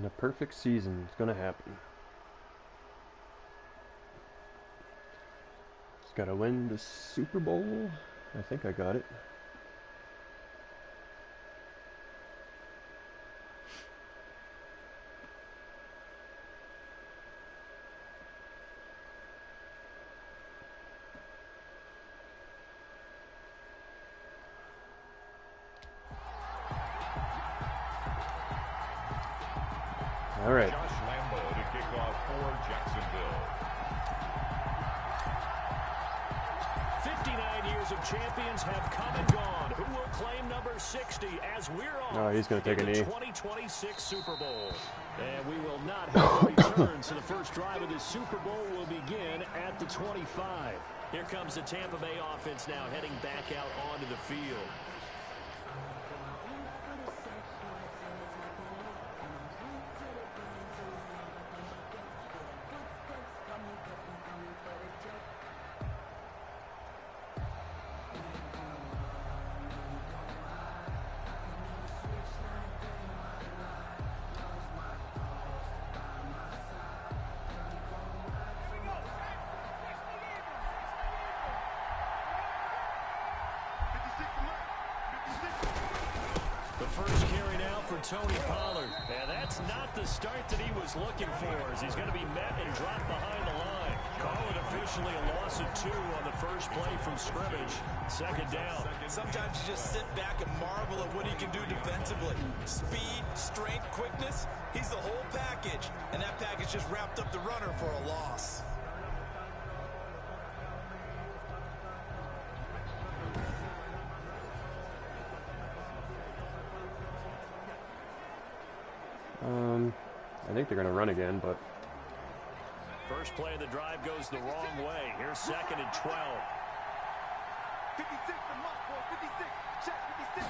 a perfect season. It's gonna happen. Just gotta win the Super Bowl. I think I got it. All right. Josh Lambo to kick off for Jacksonville. 59 years of champions have come and gone. Who will claim number 60 as we're on? Oh, he's going to take a knee. 2026 Super Bowl. And we will not have a return, so the first drive of the Super Bowl will begin at the 25. Here comes the Tampa Bay offense now heading back out onto the field. First carry now for Tony Pollard. And that's not the start that he was looking for, as he's going to be met and dropped behind the line. Call it officially a loss of 2 on the first play from scrimmage. Second down. Sometimes you just sit back and marvel at what he can do defensively. Speed, strength, quickness. He's the whole package. And that package just wrapped up the runner for a loss. I think they're going to run again, but... First play of the drive goes the wrong way. Here's second and 12. 56, check 56.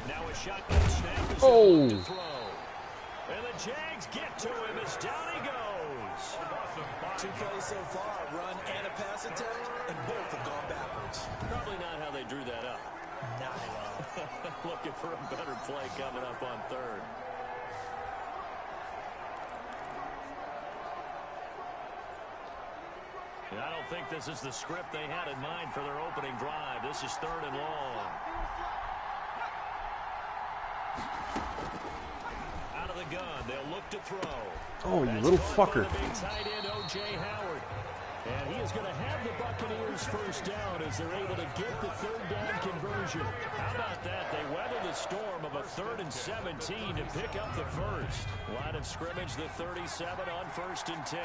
Now a shotgun snap is to throw. And the Jags get to him as down he goes. 2 plays so far, run and a pass attempt, and both have gone backwards. Probably not how they drew that up. Not at all. Looking for a better play coming up on third. And I don't think this is the script they had in mind for their opening drive. This is third and long. Out of the gun, they'll look to throw. Oh, you little fucker. Big tight end O.J. Howard. And he is going to have the Buccaneers first down as they're able to get the third down conversion. How about that? They weather the storm of a 3rd and 17 to pick up the first. Line of scrimmage, the 37 on 1st and 10.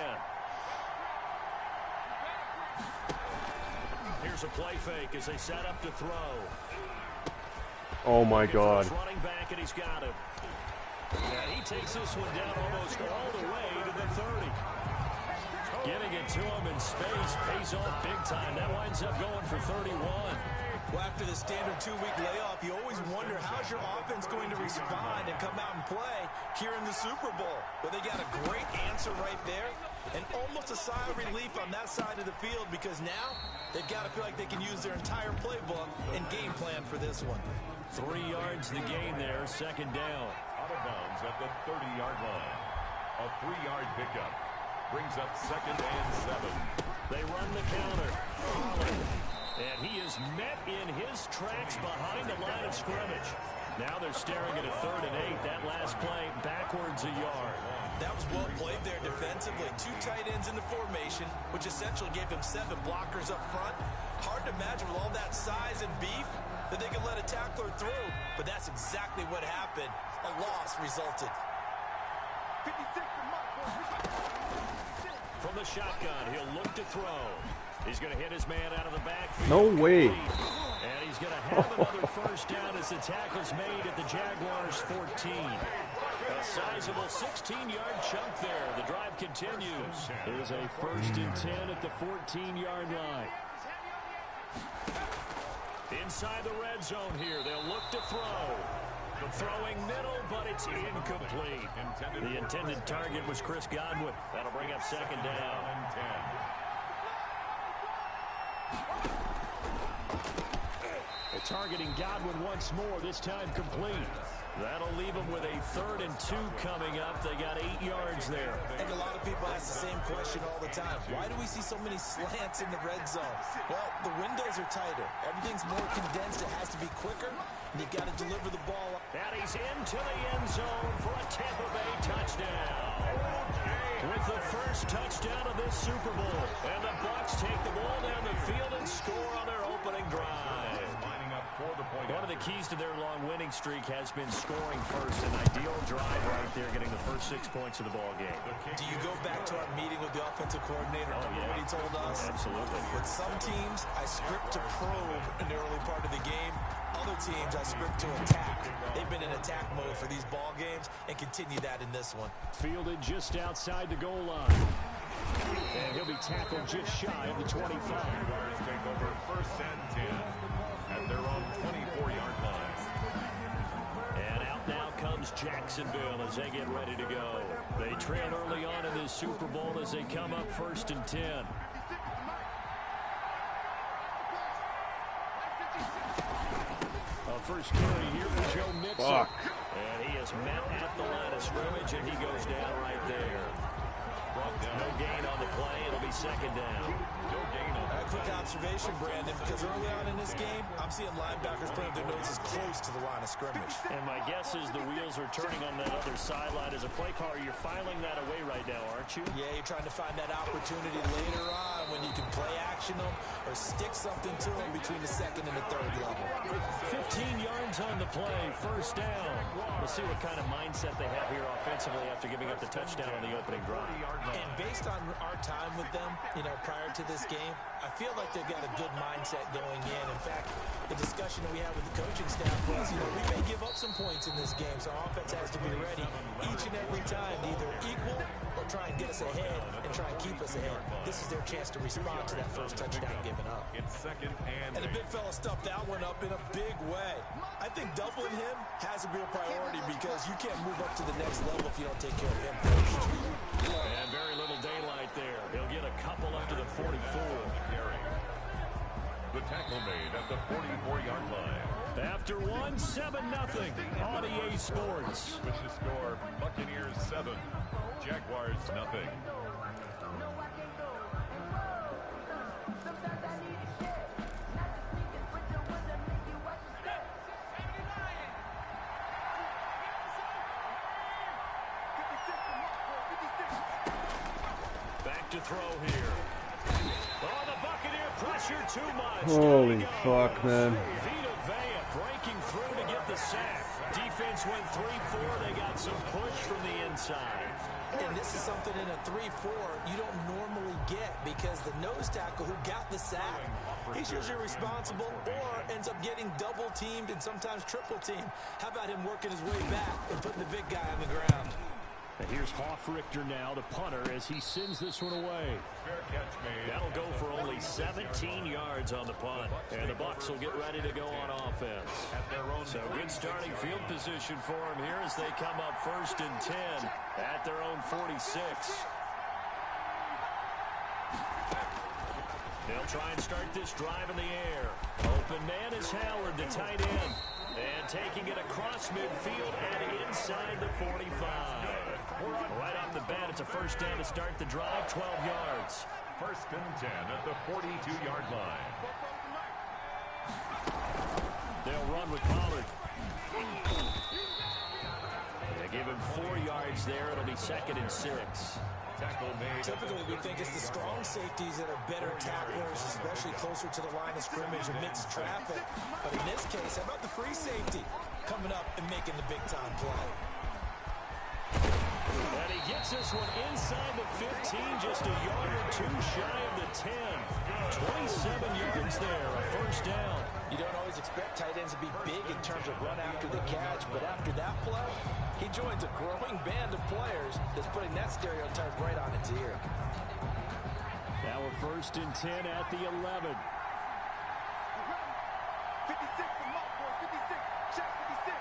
Here's a play fake as they set up to throw. Oh my God. Running back, and he's got him. And he takes this one down almost all the way to the 30. Getting it to him in space pays off big time. That winds up going for 31. Well, after the standard 2-week layoff, you always wonder how's your offense going to respond and come out and play here in the Super Bowl. But they got a great answer right there, and almost a sigh of relief on that side of the field, because now they've got to feel like they can use their entire playbook and game plan for this one. 3 yards the gain there, second down. Out of bounds at the 30-yard line. A 3-yard pickup brings up 2nd and 7. They run the counter. And he is met in his tracks behind the line of scrimmage. Now they're staring at a 3rd and 8. That last play backwards a yard. That was well played there defensively. 2 tight ends in the formation, which essentially gave him 7 blockers up front. Hard to imagine with all that size and beef that they could let a tackler through, but that's exactly what happened. A loss resulted. From the shotgun, he'll look to throw. He's going to hit his man out of the backfield. No way. And he's going to have another first down as the tackle's made at the Jaguars' 14. A sizable 16-yard chunk there. The drive continues. It is a 1st and 10 at the 14-yard line. Inside the red zone here, they'll look to throw. The throwing middle, but it's incomplete. The intended target was Chris Godwin. That'll bring up second down. They're targeting Godwin once more, this time complete. That'll leave them with a 3rd and 2 coming up. They got 8 yards there. I think a lot of people ask the same question all the time. Why do we see so many slants in the red zone? Well, the windows are tighter. Everything's more condensed. It has to be quicker, and you've got to deliver the ball. And he's into the end zone for a Tampa Bay touchdown. With the first touchdown of this Super Bowl. And the Bucs take the ball down the field and score on their opening drive. One of the keys to their long winning streak has been scoring first. An ideal drive right there, getting the first 6 points of the ball game. Do you go back to our meeting with the offensive coordinator? Remember what he told us? Absolutely. With some teams, I script to probe in the early part of the game. Other teams, I script to attack. They've been in attack mode for these ball games and continue that in this one. Fielded just outside the goal line. And he'll be tackled just shy of the 25. Jaguars take over 1st and 10 at their own 24-yard line. And out now comes Jacksonville as they get ready to go. They trail early on in this Super Bowl as they come up 1st and 10. First carry here for Joe Mixon. And he is met at the line of scrimmage, and he goes down right there. No gain on the play. It'll be 2nd down. A quick observation, Brandon, because early on in this game, I'm seeing linebackers putting their noses close to the line of scrimmage. And my guess is the wheels are turning on that other sideline. As a play caller, you're filing that away right now, aren't you? Yeah, you're trying to find that opportunity later on when you can play action them or stick something to them between the 2nd and the 3rd level. 15 yards on the play, 1st down. We'll see what kind of mindset they have here offensively after giving up the touchdown on the opening drive. And based on our time with them, prior to this game, I feel like they've got a good mindset going in. In fact, the discussion that we had with the coaching staff was, we may give up some points in this game, so our offense has to be ready each and every time to either equal or try and get us ahead and try and keep us ahead. This is their chance to respond to that first touchdown given up. It's 2nd and the big fella stuffed that one up in a big way. I think doubling him has to be a priority because you can't move up to the next level if you don't take care of him first. And very little daylight there. He'll get a couple up to the 44. The tackle made at the 44-yard line. After 7-0 on EA Sports. With the score, Buccaneers 7, Jaguars nothing. Back to throw here. Oh, the Buccaneer pressure too much. Holy fuck, man. Vita Vea breaking through to get the sack. Defense went 3-4. They got some push from the inside. And this is something in a 3-4 you don't normally get because the nose tackle who got the sack, he's usually responsible or ends up getting double teamed and sometimes triple teamed. How about him working his way back and putting the big guy on the ground? And here's Hofrichter now, the punter, as he sends this one away. Fair catch made. That'll go for only 17 yards on the punt. And the Bucs will get ready to go on offense. So good starting field position for them here as they come up 1st and 10 at their own 46. They'll try and start this drive in the air. Open man is Howard, the tight end. And taking it across midfield and inside the 45. Right off the bat, it's a 1st down to start the drive, 12 yards. 1st and 10 at the 42-yard line. They'll run with Pollard. They give him 4 yards there. It'll be 2nd and 6. Tackle made. Typically, we think it's the strong safeties that are better tacklers, especially closer to the line of scrimmage amidst traffic. But in this case, how about the free safety coming up and making the big-time play? And he gets this one inside the 15, just a yard or 2 shy of the 10. 27 yards there, a 1st down. You don't always expect tight ends to be big in terms of run after the catch, but after that play, he joins a growing band of players that's putting that stereotype right on its ear. Now a 1st and 10 at the 11. 56 from Mark, 56, check 56.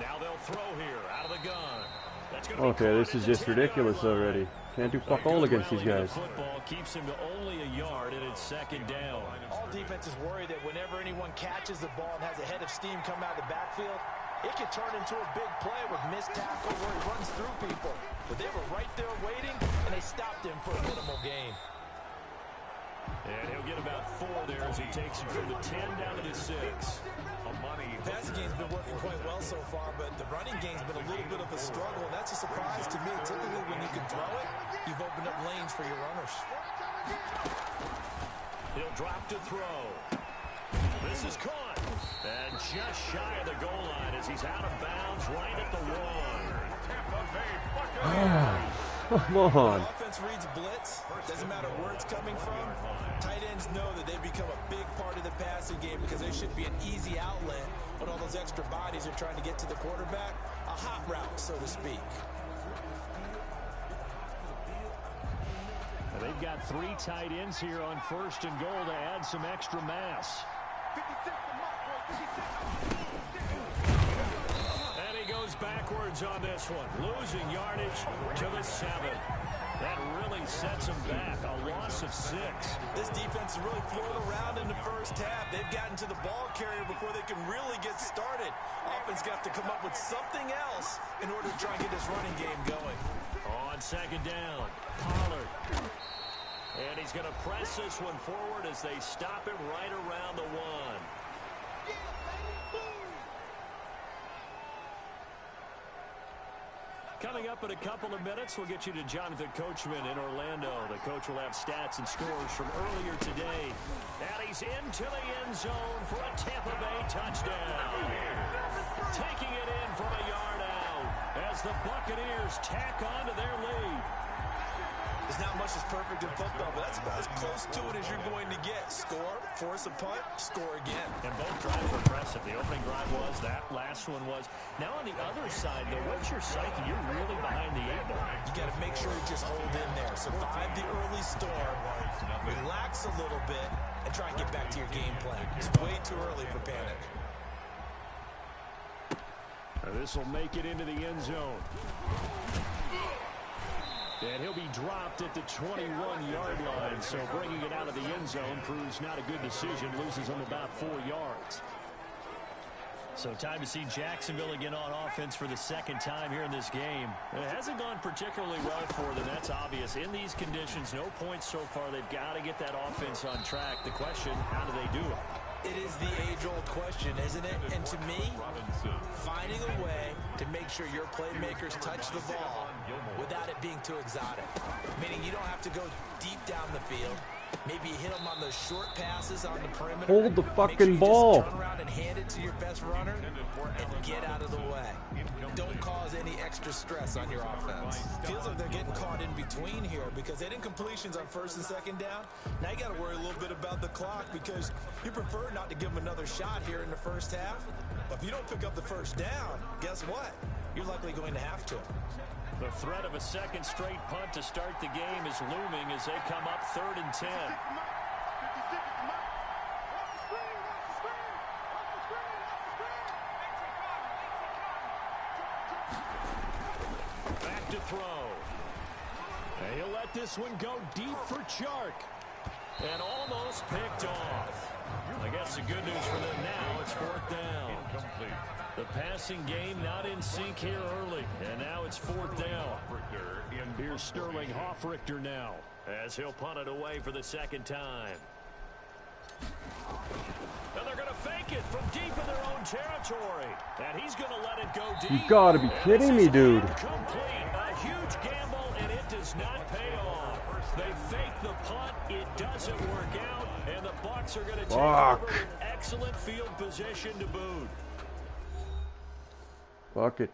Now they'll throw here out of the gun. That's gonna Okay, this is just ridiculous already. Can't do fuck all against these guys. Football keeps him to only a yard, and it's second down. All defenses worry that whenever anyone catches the ball and has a head of steam come out of the backfield, it can turn into a big play with missed tackle where he runs through people. But they were right there waiting, and they stopped him for a minimal gain. And he'll get about 4 there as he takes it from the 10 down to the 6. The passing game's been working quite well so far, but the running game's been a little bit of a struggle, and that's a surprise to me. Typically, when you can throw it, you've opened up lanes for your runners. He'll drop to throw. This is caught. And just shy of the goal line as he's out of bounds right at the 1. Come on. The offense reads blitz. Doesn't matter where it's coming from. Tight ends know that they become a big part of the passing game because they should be an easy outlet when all those extra bodies are trying to get to the quarterback. A hot route, so to speak. Now they've got 3 tight ends here on 1st and goal to add some extra mass. And he goes backwards on this one, losing yardage to the 7. That really sets him back, a loss of 6. This defense is really floating around in the first half. They've gotten to the ball carrier before they can really get started. Offense got to come up with something else in order to try and get this running game going. On 2nd down, Pollard. And he's going to press this one forward as they stop him right around the 1. Coming up in a couple of minutes, we'll get you to Jonathan Coachman in Orlando. The coach will have stats and scores from earlier today. And he's into the end zone for a Tampa Bay touchdown. Taking it in from a yard out as the Buccaneers tack on to their lead. There's not much that's perfect in football, but that's about as close to it as you're going to get. Score, force a punt, score again. And both drives were impressive. The opening drive was, that last one was. Now on the other side, though, what's your psyche? You're really behind the 8 ball. You got to make sure you just hold in there. Survive the early storm, relax a little bit, and try and get back to your game plan. It's way too early for panic. This will make it into the end zone. And he'll be dropped at the 21-yard line, so bringing it out of the end zone proves not a good decision, loses him about 4 yards. So time to see Jacksonville again on offense for the 2nd time here in this game. It hasn't gone particularly well for them, that's obvious. In these conditions, no points so far. They've got to get that offense on track. The question, how do they do it? It is the age-old question, isn't it? And to me, finding a way to make sure your playmakers touch the ball without it being too exotic. Meaning you don't have to go deep down the field. Maybe you hit them on those short passes on the perimeter. Hold the Make fucking sure you ball. just turn around and hand it to your best runner and get out of the way. Don't cause any extra stress on your offense. Feels like they're getting caught in between here because they didn't completions on 1st and 2nd down. Now you got to worry a little bit about the clock because you prefer not to give them another shot here in the first half. But if you don't pick up the 1st down, guess what? You're likely going to have to. The threat of a 2nd straight punt to start the game is looming as they come up 3rd and 10. Back to throw. And he'll let this one go deep for Chark. And almost picked off. I guess the good news for them now, it's 4th down. The passing game not in sync here early. And now it's 4th down. Here's Sterling Hoffrichter now as he'll punt it away for the 2nd time. And they're going to fake it from deep in their own territory. And he's going to let it go deep. You gotta be kidding me, dude. Complete. A huge gamble, and it does not pay off. They fake the punt. It doesn't work out. And the Bucs are going to take over with excellent field position to boot. Fuck it.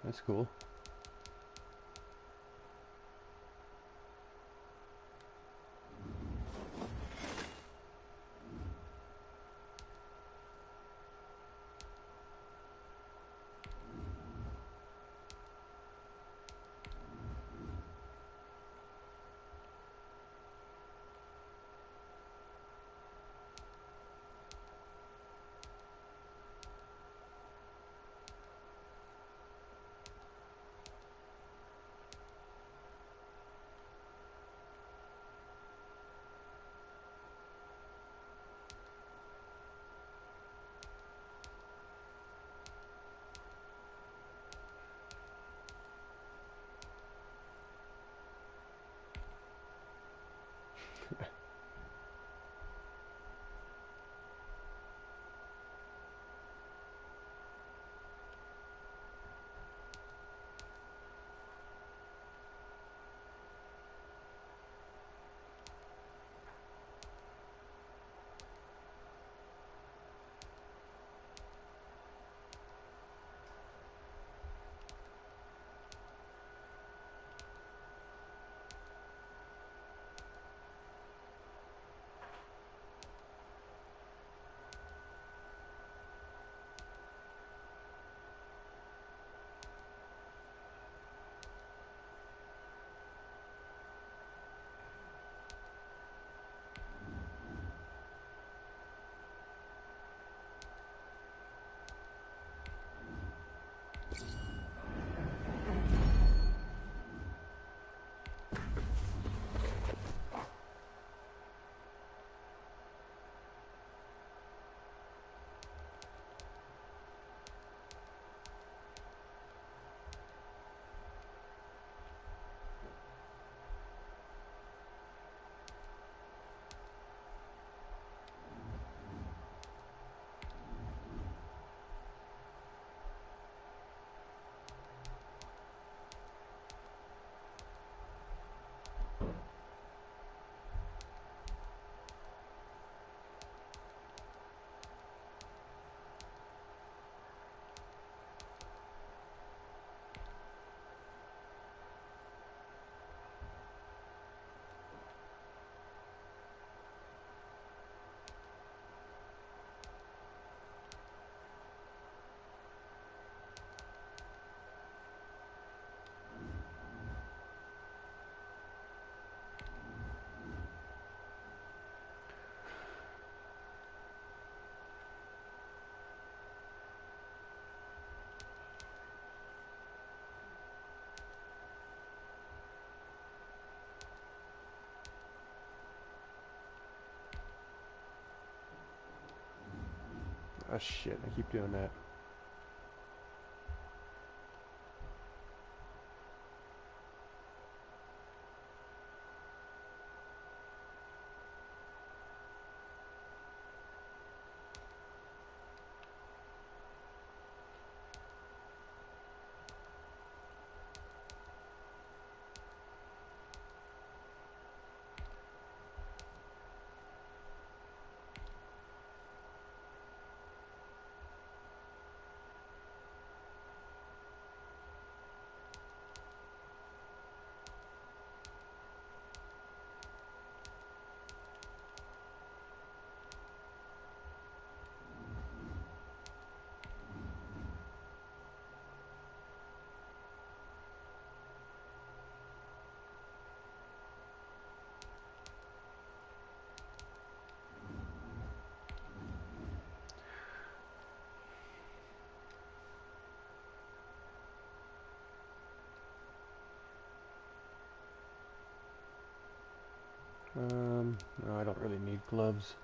That's cool. Oh shit, I keep doing that. No, I don't really need gloves.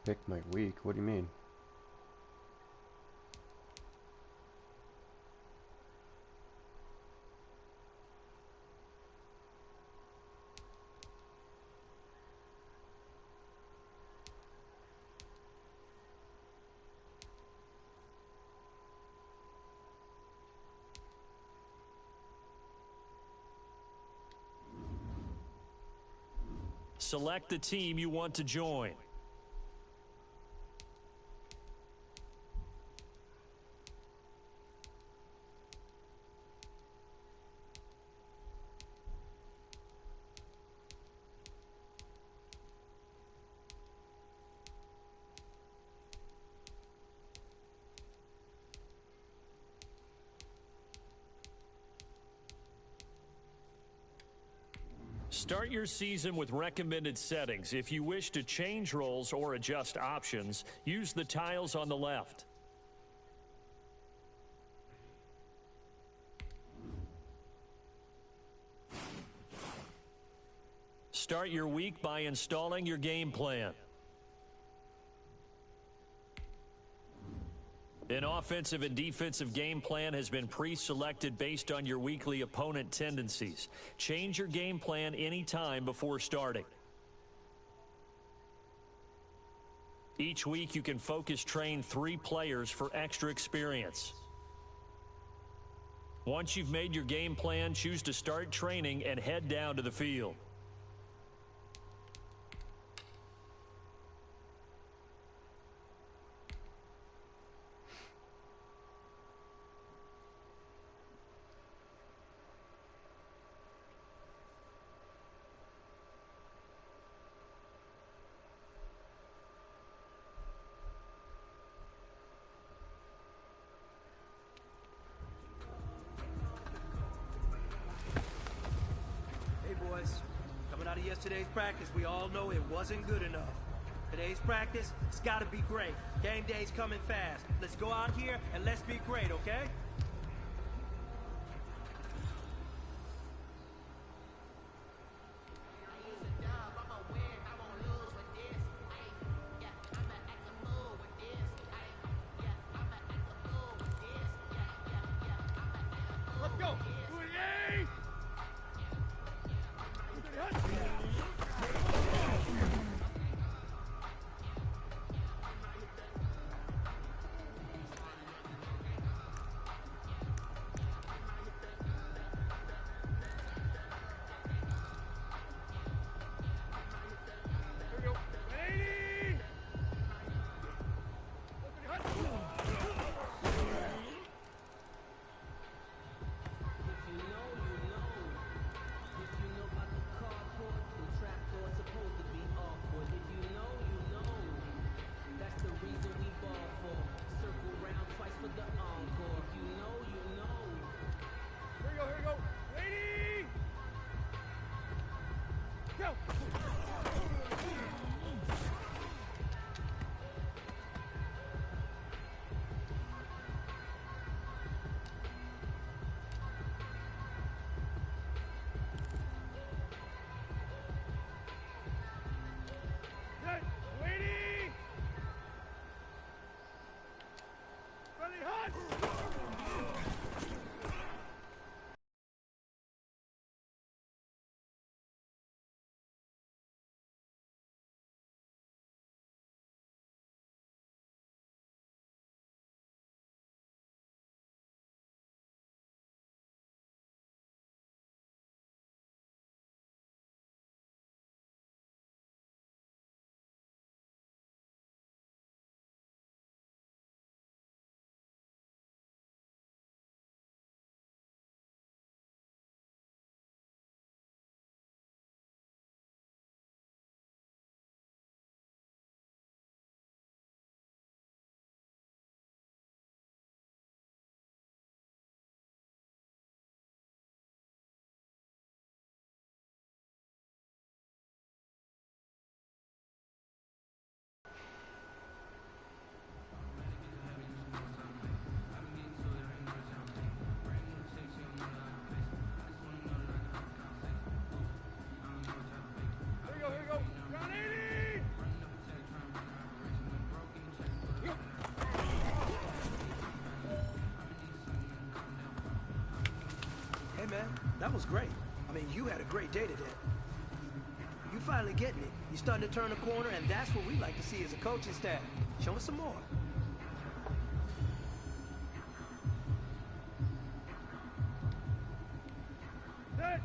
Pick my week? What do you mean? Select the team you want to join. Start your season with recommended settings. If you wish to change roles or adjust options, use the tiles on the left. Start your week by installing your game plan. An offensive and defensive game plan has been pre-selected based on your weekly opponent tendencies. Change your game plan anytime before starting. Each week you can focus train 3 players for extra experience. Once you've made your game plan, choose to start training and head down to the field. yesterday's practice, we all know it wasn't good enough. Today's practice, it's got to be great. Game day's coming fast. Let's go out here and let's be great, okay? That was great. I mean, you had a great day today. You finally getting it. You're starting to turn the corner, and that's what we like to see as a coaching staff. Show us some more. Set.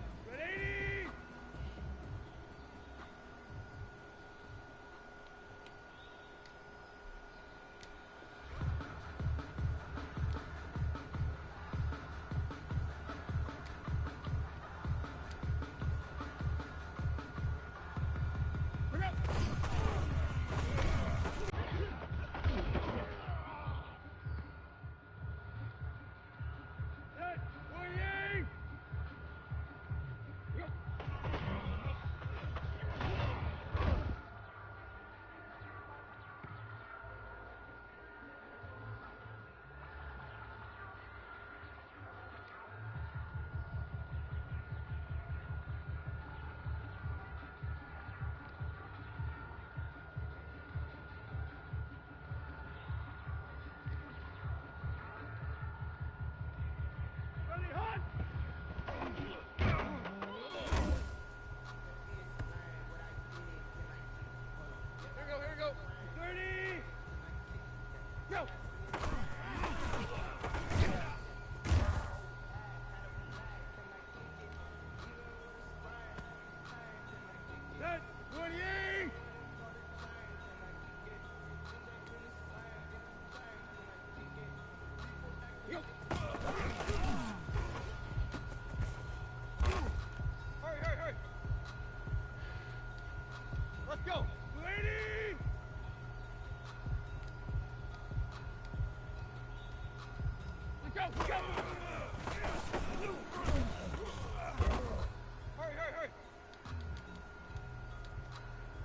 Ready?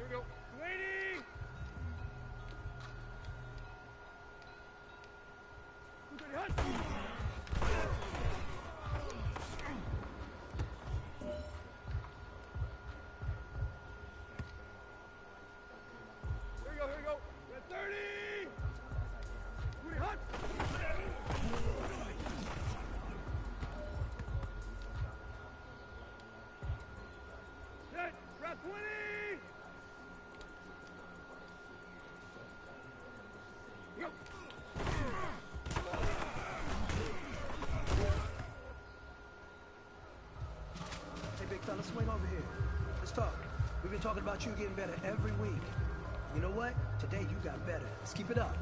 we go. 280. Here we go. We're at 30. Pretty hot. Set. Round 20. Go. Hey, big fella, swing over here. Let's talk. We've been talking about you getting better every week. You know what? Today you got better. Let's keep it up.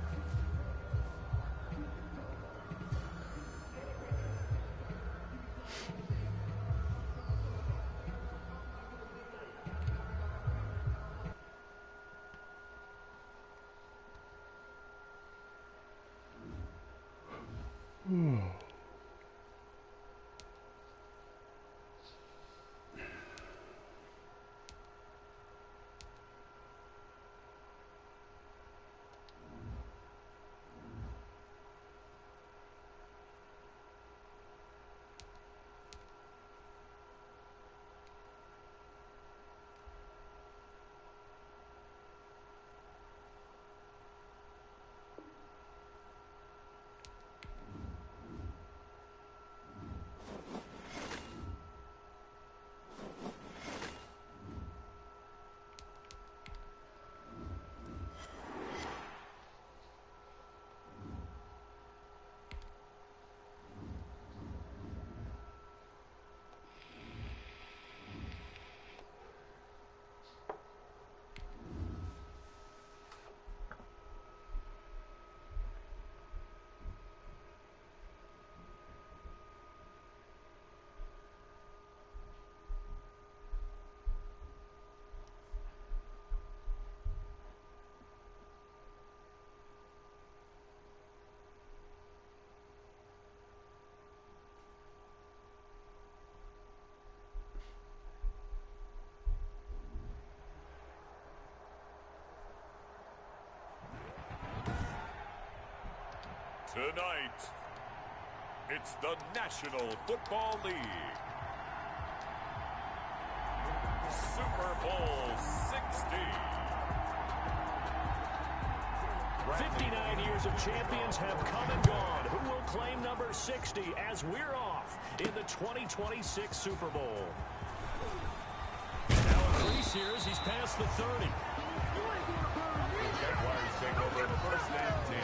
Tonight, it's the National Football League. Super Bowl 60. 59 years of champions have come and gone. Who will claim number 60 as we're off in the 2026 Super Bowl? Now increase here as he's past the 30. Jaguars take over first and 10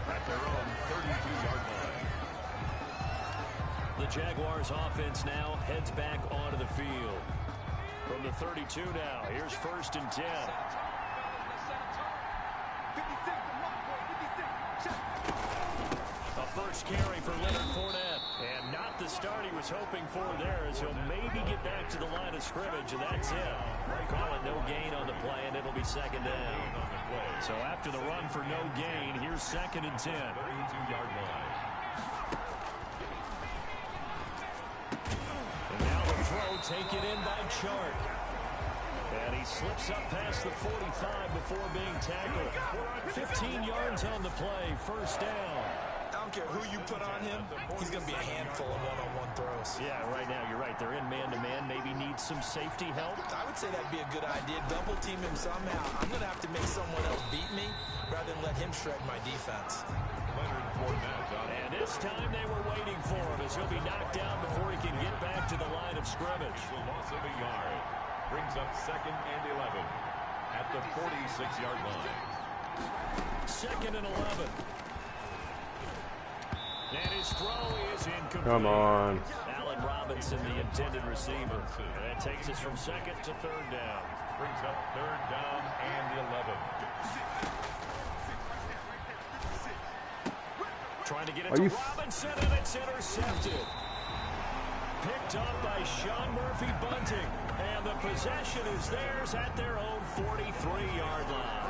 at their own 32-yard line. The Jaguars offense now heads back onto the field. From the 32 now, here's first and 10. A first carry for Leonard Fournette. And not the start he was hoping for there, as he'll maybe get back to the line of scrimmage, and that's it. Call it no gain on the play, and it'll be second down. So after the run for no gain, here's second and 10. 32-yard line. And now the throw taken in by Chark. And he slips up past the 45 before being tackled. 15 yards on the play, first down. I don't care who you put on him, he's going to be a handful of one-on-one throws. Yeah, right now you're right. They're in man-to-man. Maybe needs some safety help. I would say that'd be a good idea. Double team him somehow. I'm going to have to make someone else beat me rather than let him shred my defense. Leonard Fournette on And this time they were waiting for him, as he'll be knocked down before he can get back to the line of scrimmage. the loss of a yard. Brings up second and 11 at the 46-yard line. Second and 11. And his throw is incomplete. Come on. Allen Robinson, the intended receiver. And that takes us from second to third down. Brings up third down and 11. Trying to get it to Robinson, and it's intercepted. Picked up by Sean Murphy Bunting. And the possession is theirs at their own 43-yard line.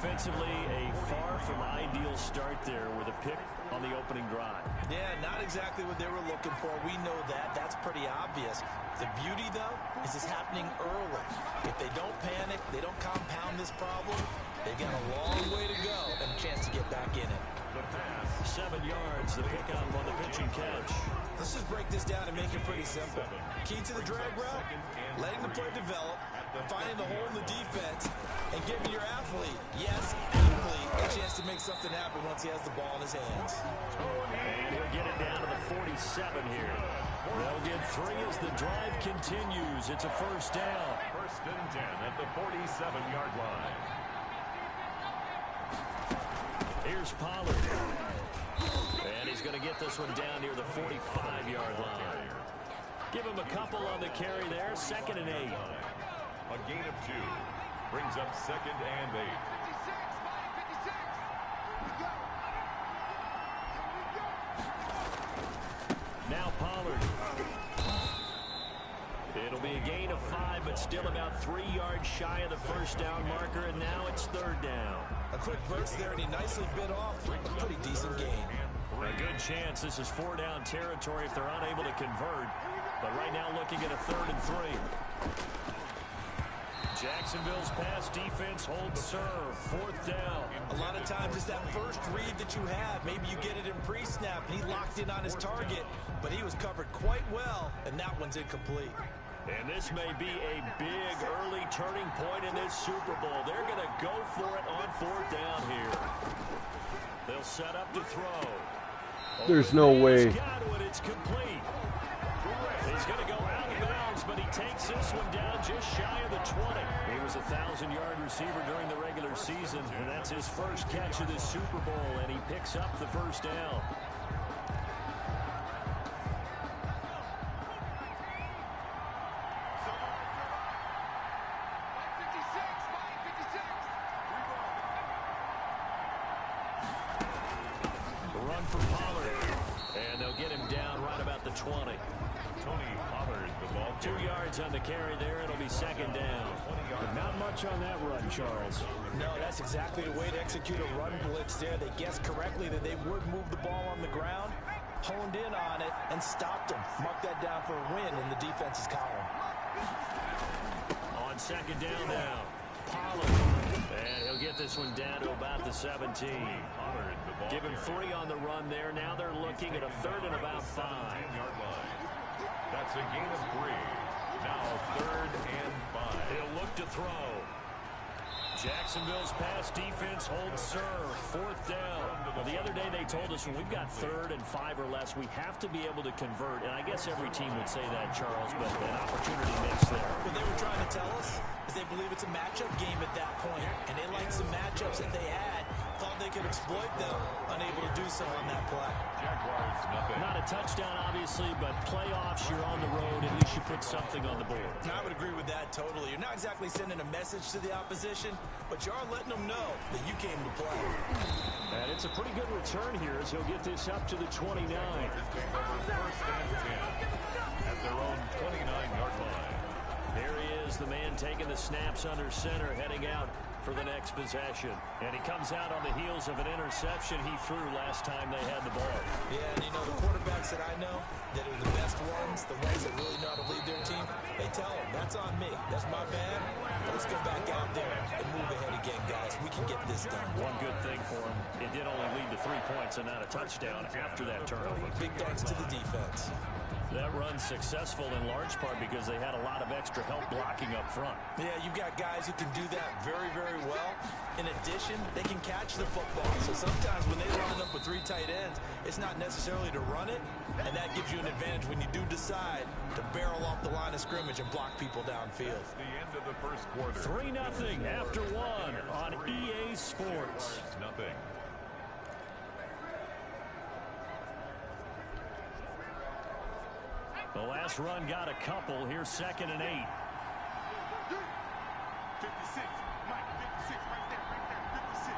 Offensively, a far from ideal start there with a pick on the opening drive. Yeah, not exactly what they were looking for. We know that. That's pretty obvious. The beauty, though, is it's happening early. If they don't panic, they don't compound this problem, they've got a long way to go and a chance to get back in it. 7 yards, the pickup on the pitch and catch. Let's just break this down and make it pretty simple. Key to the drag route, letting the play develop, finding the hole in the defense, and giving your athlete, yes, athlete, a chance to make something happen once he has the ball in his hands. And he'll get it down to the 47 here. They'll get 3 as the drive continues. It's a first down. 1st and 10 at the 47-yard line. Here's Pollard. And he's going to get this one down near the 45-yard line. Give him a couple on the carry there. 2nd and 8. A gain of 2. Brings up 2nd and 8. Now Pollard. It'll be a gain of 5, but still about 3 yards shy of the first down marker, and now it's 3rd down. A quick burst there, and he nicely bit off a pretty decent gain. A good chance this is 4-down territory if they're unable to convert. But right now looking at a 3rd and 3. Jacksonville's pass defense holds serve. 4th down. A lot of times it's that first read that you have. Maybe you get it in pre-snap, and he locked in on his target, but he was covered quite well, and that one's incomplete. And this may be a big early turning point in this Super Bowl. They're going to go for it on 4th down here. They'll set up to throw. There's no way. Got it. It's complete. He's going to go out of bounds, but he takes this one down just shy of the 20. He was a 1,000-yard receiver during the regular season, and that's his first catch of this Super Bowl, and he picks up the first down. Run for Pollard, and they'll get him down right about the 20. Tony Pollard, the ball. 2 yards on the carry there. It'll be 2nd down. Not much on that run, Charles. No, that's exactly the way to execute a run blitz there. They guessed correctly that they would move the ball on the ground, honed in on it, and stopped him. Mark that down for a win in the defense's column. On 2nd down now, Pollard. And he'll get this one down to about the 17. Give him 3 on the run there. Now they're looking at a 3rd and about 5. That's a gain of 3. Now 3rd and 5. He'll look to throw. Jacksonville's pass defense holds serve. 4th down. Well, the other day they told us when we've got 3rd and 5 or less, we have to be able to convert. And I guess every team would say that, Charles, but an opportunity missed there. What they were trying to tell us is they believe it's a matchup game at that point, and they liked some matchups that they had, thought they could exploit them, unable to do so on that play. Jaguars, nothing. Not a touchdown, obviously, but playoffs, you're on the road. At least you put something on the board. I would agree with that totally. You're not exactly sending a message to the opposition, but you are letting them know that you came to play. And it's a pretty good return here as he'll get this up to the 29. 1st and 10 at their own 29-yard line. Here he is, the man taking the snaps under center, heading out for the next possession. And he comes out on the heels of an interception he threw last time they had the ball. Yeah, and you know, the quarterbacks that I know that are the best ones, the ones that really know how to lead their team, they tell them, that's on me. That's my bad. Let's go back out there and move ahead again, guys. We can get this done. One good thing for him, it did only lead to 3 points and not a touchdown after that turnover. Big thanks to the defense. That run's successful in large part because they had a lot of extra help blocking up front. Yeah, you've got guys who can do that very, very well. In addition, they can catch the football. So sometimes when they line up with 3 tight ends, it's not necessarily to run it, and that gives you an advantage when you do decide to barrel off the line of scrimmage and block people downfield. The end of the first quarter. 3-0 after 1 on EA Sports. Nothing. The last run got a couple. Here's 2nd and 8. 56. Mike, 56 right there, 56.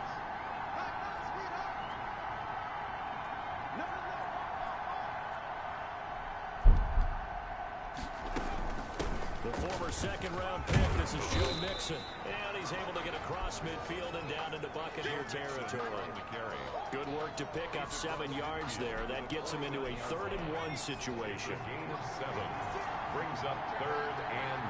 The The former second-round pick, this is Joe Mixon. And he's able to get across midfield and down into Buccaneer territory. Good work to pick up 7 yards there. That gets him into a 3rd-and-1 situation. Gain of 7 brings up 3rd and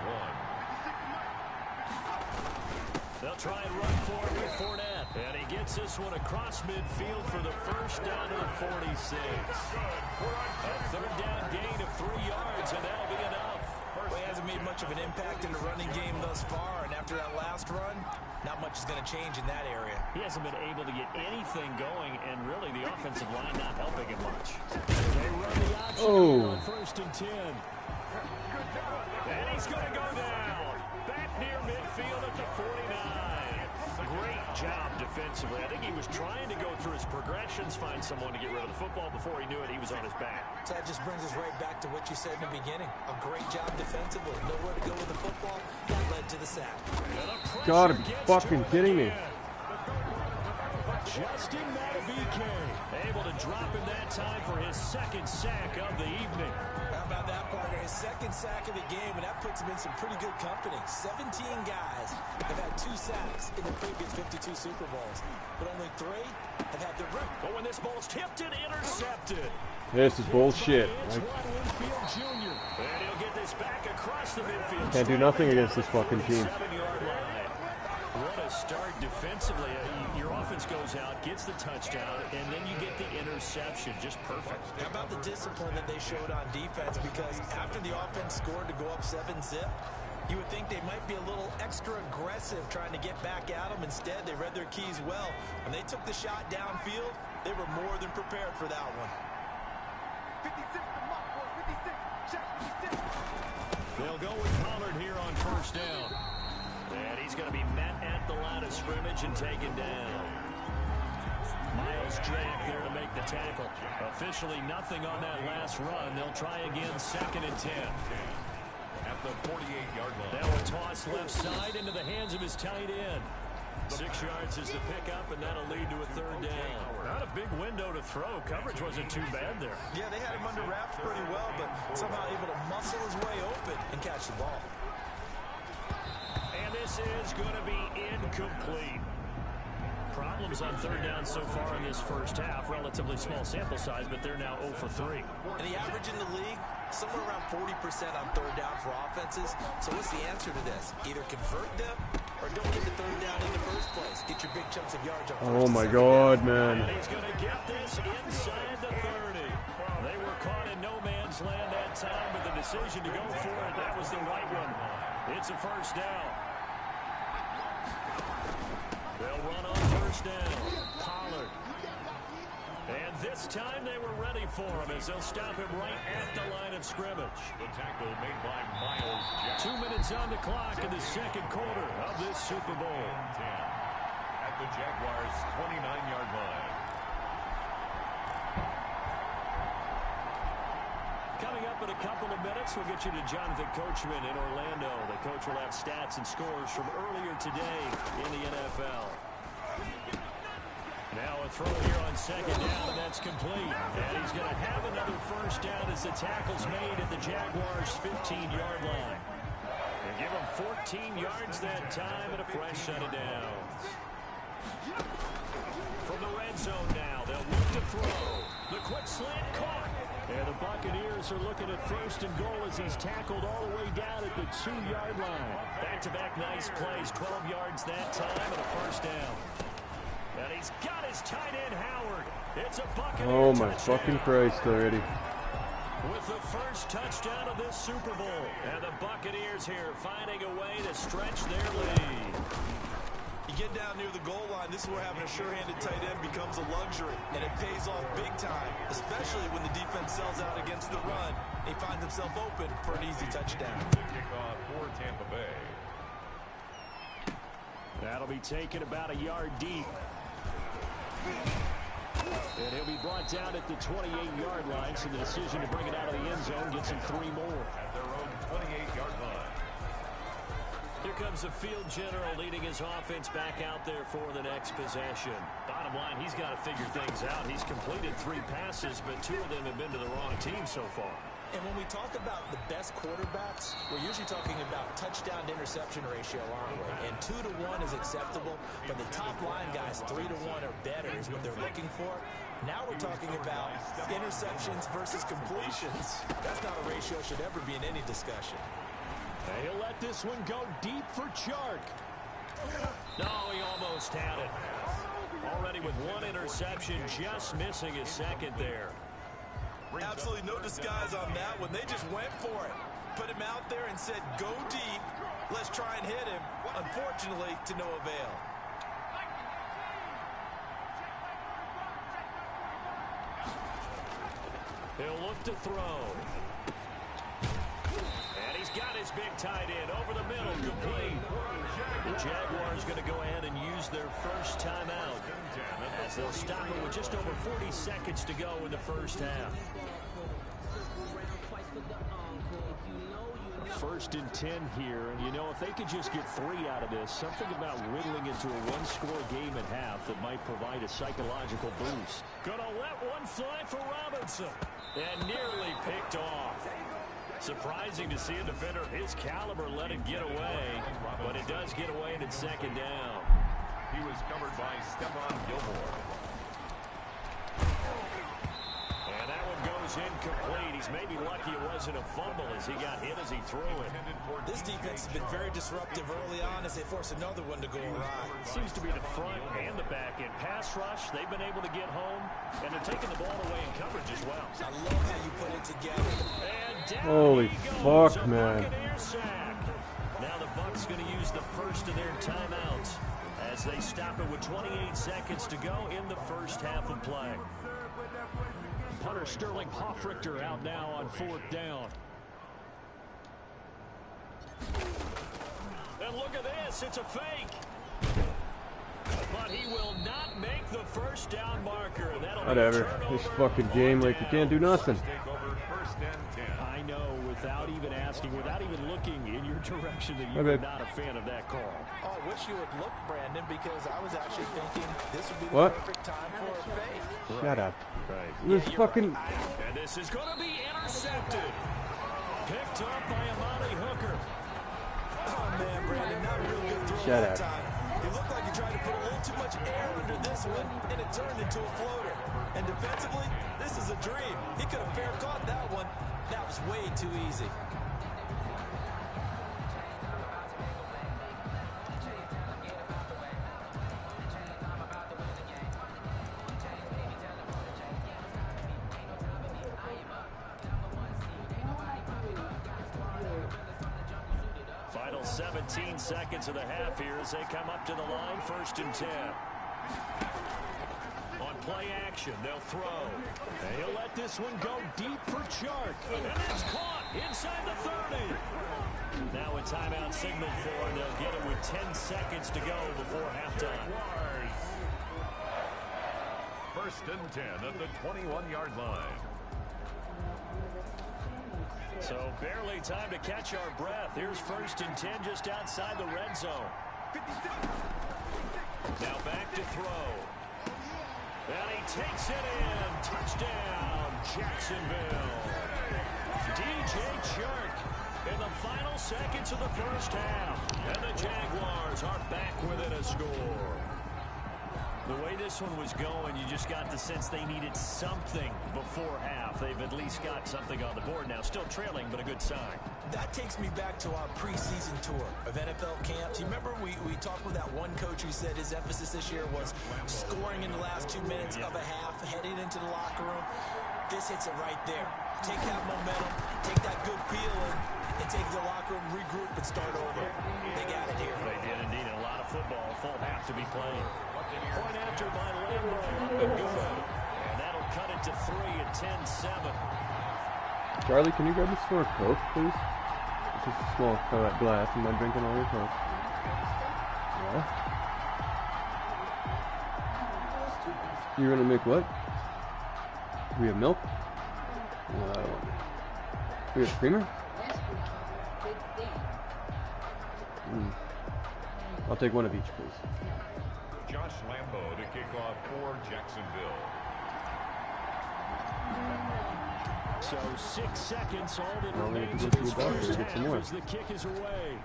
1. They'll try and run for it with Fournette. And he gets this one across midfield for the first down to the 46. A 3rd down gain of 3 yards, and that'll be enough. Well, he hasn't made much of an impact in the running game thus far, and after that last run, not much is going to change in that area. He hasn't been able to get anything going, and really the offensive line not helping him much. They run the option on 1st and 10. And he's going to go down. Back near midfield at the 49. Great job defensively. I think he was trying to go through his progressions, find someone to get rid of the football. Before he knew it, he was on his back. So that just brings us right back to what you said in the beginning. A great job defensively. Nowhere to go with the football. That led to the sack. Gotta be fucking kidding me. Justin Madubuike able to drop him that time for his 2nd sack of the evening. How about that, partner? His 2nd sack of the game, and that puts him in some pretty good company. 17 guys have had 2 sacks in the previous 52 Super Bowls, but only 3 have had the root. But when this ball's tipped and intercepted. This is bullshit. And he'll get this back across the midfield. Can't do nothing against this fucking team. 7-yard line. What a start defensively. Your offense goes out, gets the touchdown, and then you get the interception. Just perfect. How about the discipline that they showed on defense? Because after the offense scored to go up 7-zip, you would think they might be a little extra aggressive trying to get back at them. Instead, they read their keys well. When they took the shot downfield, they were more than prepared for that one. 56 to Mark, 56. Check 56. They'll go with Pollard here on 1st down. And he's going to be met at the line of scrimmage and taken down. Miles Jack there to make the tackle. Officially nothing on that last run. They'll try again 2nd and 10. At the 48-yard line. Now a toss left side into the hands of his tight end. 6 yards is the pickup, and that'll lead to a 3rd down. Not a big window to throw. Coverage wasn't too bad there. Yeah, they had him under wraps pretty well, but somehow able to muscle his way open and catch the ball. And this is going to be incomplete. Problems on 3rd down so far in this first half. Relatively small sample size, but they're now 0 for 3. And the average in the league, somewhere around 40% on 3rd down for offenses. So what's the answer to this? Either convert them or don't get the 3rd down in the first place. Get your big chunks of yards on 1st. Oh my God, man. And he's going to get this inside the 30. They were caught in no man's land that time, but the decision to go for it, that was the right one. It's a 1st down. They'll run on 1st down. Pollard. And this time they were ready for him as they'll stop him right at the line of scrimmage. The tackle made by Miles Jack. 2 minutes on the clock in the 2nd quarter of this Super Bowl. 10 at the Jaguars' 29-yard line. Coming up in a couple of minutes, we'll get you to Jonathan Coachman in Orlando. The coach will have stats and scores from earlier today in the NFL. Now a throw here on 2nd down, and that's complete. And he's going to have another 1st down as the tackle's made at the Jaguars' 15-yard line. And give him 14 yards that time and a fresh set of downs. From the red zone now, they'll look to throw. The quick slant caught. And the Buccaneers are looking at 1st and goal as he's tackled all the way down at the 2-yard line. Back-to-back nice plays, 12 yards that time and a 1st down. And he's got his tight end, Howard. It's a Buccaneer Oh my touchdown. fucking Christ already. With the first touchdown of this Super Bowl. And the Buccaneers here finding a way to stretch their lead. You get down near the goal line, this is where having a sure-handed tight end becomes a luxury, and it pays off big time, especially when the defense sells out against the run. He finds himself open for an easy touchdown. Kickoff for Tampa Bay. That'll be taken about a yard deep. And he'll be brought down at the 28-yard line, so the decision to bring it out of the end zone gets him 3 more. At their own 28-yard line. Here comes the field general leading his offense back out there for the next possession. Bottom line, he's got to figure things out. He's completed 3 passes, but 2 of them have been to the wrong team so far. And when we talk about the best quarterbacks, we're usually talking about touchdown to interception ratio, aren't we? And 2 to 1 is acceptable, but the top line guys, 3 to 1 or better is what they're looking for. Now we're talking about interceptions versus completions. That's not a ratio should ever be in any discussion. He'll let this one go deep for Chark. No, he almost had it. Already with one interception, just missing his second there. Absolutely no disguise on that one. They just went for it. Put him out there and said, go deep. Let's try and hit him. Unfortunately, to no avail. He'll look to throw. And he's got his big tight end over the middle, complete. The Jaguars going to go ahead and use their first timeout as they'll stop it with just over 40 seconds to go in the first half. 1st and 10 here, and you know, if they could just get 3 out of this, something about whittling into a one-score game at half that might provide a psychological boost. Gonna let one fly for Robinson, and nearly picked off. Surprising to see a defender of his caliber let it get away, but it does get away and it's 2nd down. He was covered by Stephon Gilmore. And that one goes incomplete. He's maybe lucky it wasn't a fumble as he got hit as he threw it. This defense has been very disruptive early on as they force another one to go awry. Seems to be the front and the back end. Pass rush, they've been able to get home, and they're taking the ball away in coverage as well. I love how you put it together. And down Holy he goes, fuck, a man. Buccaneer sack. Now the Bucs going to use the first of their timeouts as they stop it with 28 seconds to go in the first half of play. Punter Sterling Hoffrichter out now on 4th down. And look at this, it's a fake. But he will not make the first down marker. That'll Whatever. This fucking game, like, you can't do nothing. I know, without even asking, without even looking in your direction, that you're not a fan of that call. Oh, I wish you would look, Brandon, because I was actually thinking this would be the What? perfect time for a fake. Shut up. Right. This fucking... And this is going to be intercepted. Picked up by Amani Hooker. Oh, man, Brandon, not a real good throw Shut that up. time. It looked like he tried to put a little too much air under this one, and it turned into a floater. And defensively, this is a dream. He could have fair caught that one. That was way too easy. Final 17 seconds of the half here as they come up to the line, 1st and 10. On play action, they'll throw. And he'll let this one go deep for Chark. And it's caught inside the 30. Now a timeout signaled for, and they'll get it with 10 seconds to go before halftime. 1st and 10 at the 21-yard line. So barely time to catch our breath. Here's 1st and 10 just outside the red zone. Now back to throw. And he takes it in. Touchdown, Jacksonville. DJ Chark in the final seconds of the first half. And the Jaguars are back within a score. The way this one was going, you just got the sense they needed something before half. They've at least got something on the board now. Still trailing, but a good sign. That takes me back to our preseason tour of NFL camps. You remember we talked with that one coach who said his emphasis this year was scoring in the last 2 minutes of a half, heading into the locker room. This hits it right there. Take that momentum, take that good feeling, and take the locker room, regroup, and start over. They got it here. They did indeed. A lot of football, full half to be played. Point after by Lambo, up and good. And that'll cut it to 3 at 10-7. Charlie, can you grab me some more Coke, please? It's just a small glass. I'm not drinking all your Coke. Yeah? You're gonna make what? We have milk? We have creamer? I'll take one of each, please. Josh Lambo to kick off for Jacksonville. So 6 seconds, all that Now we have remains to in go to this the doctor first to get some half more. as the kick is away.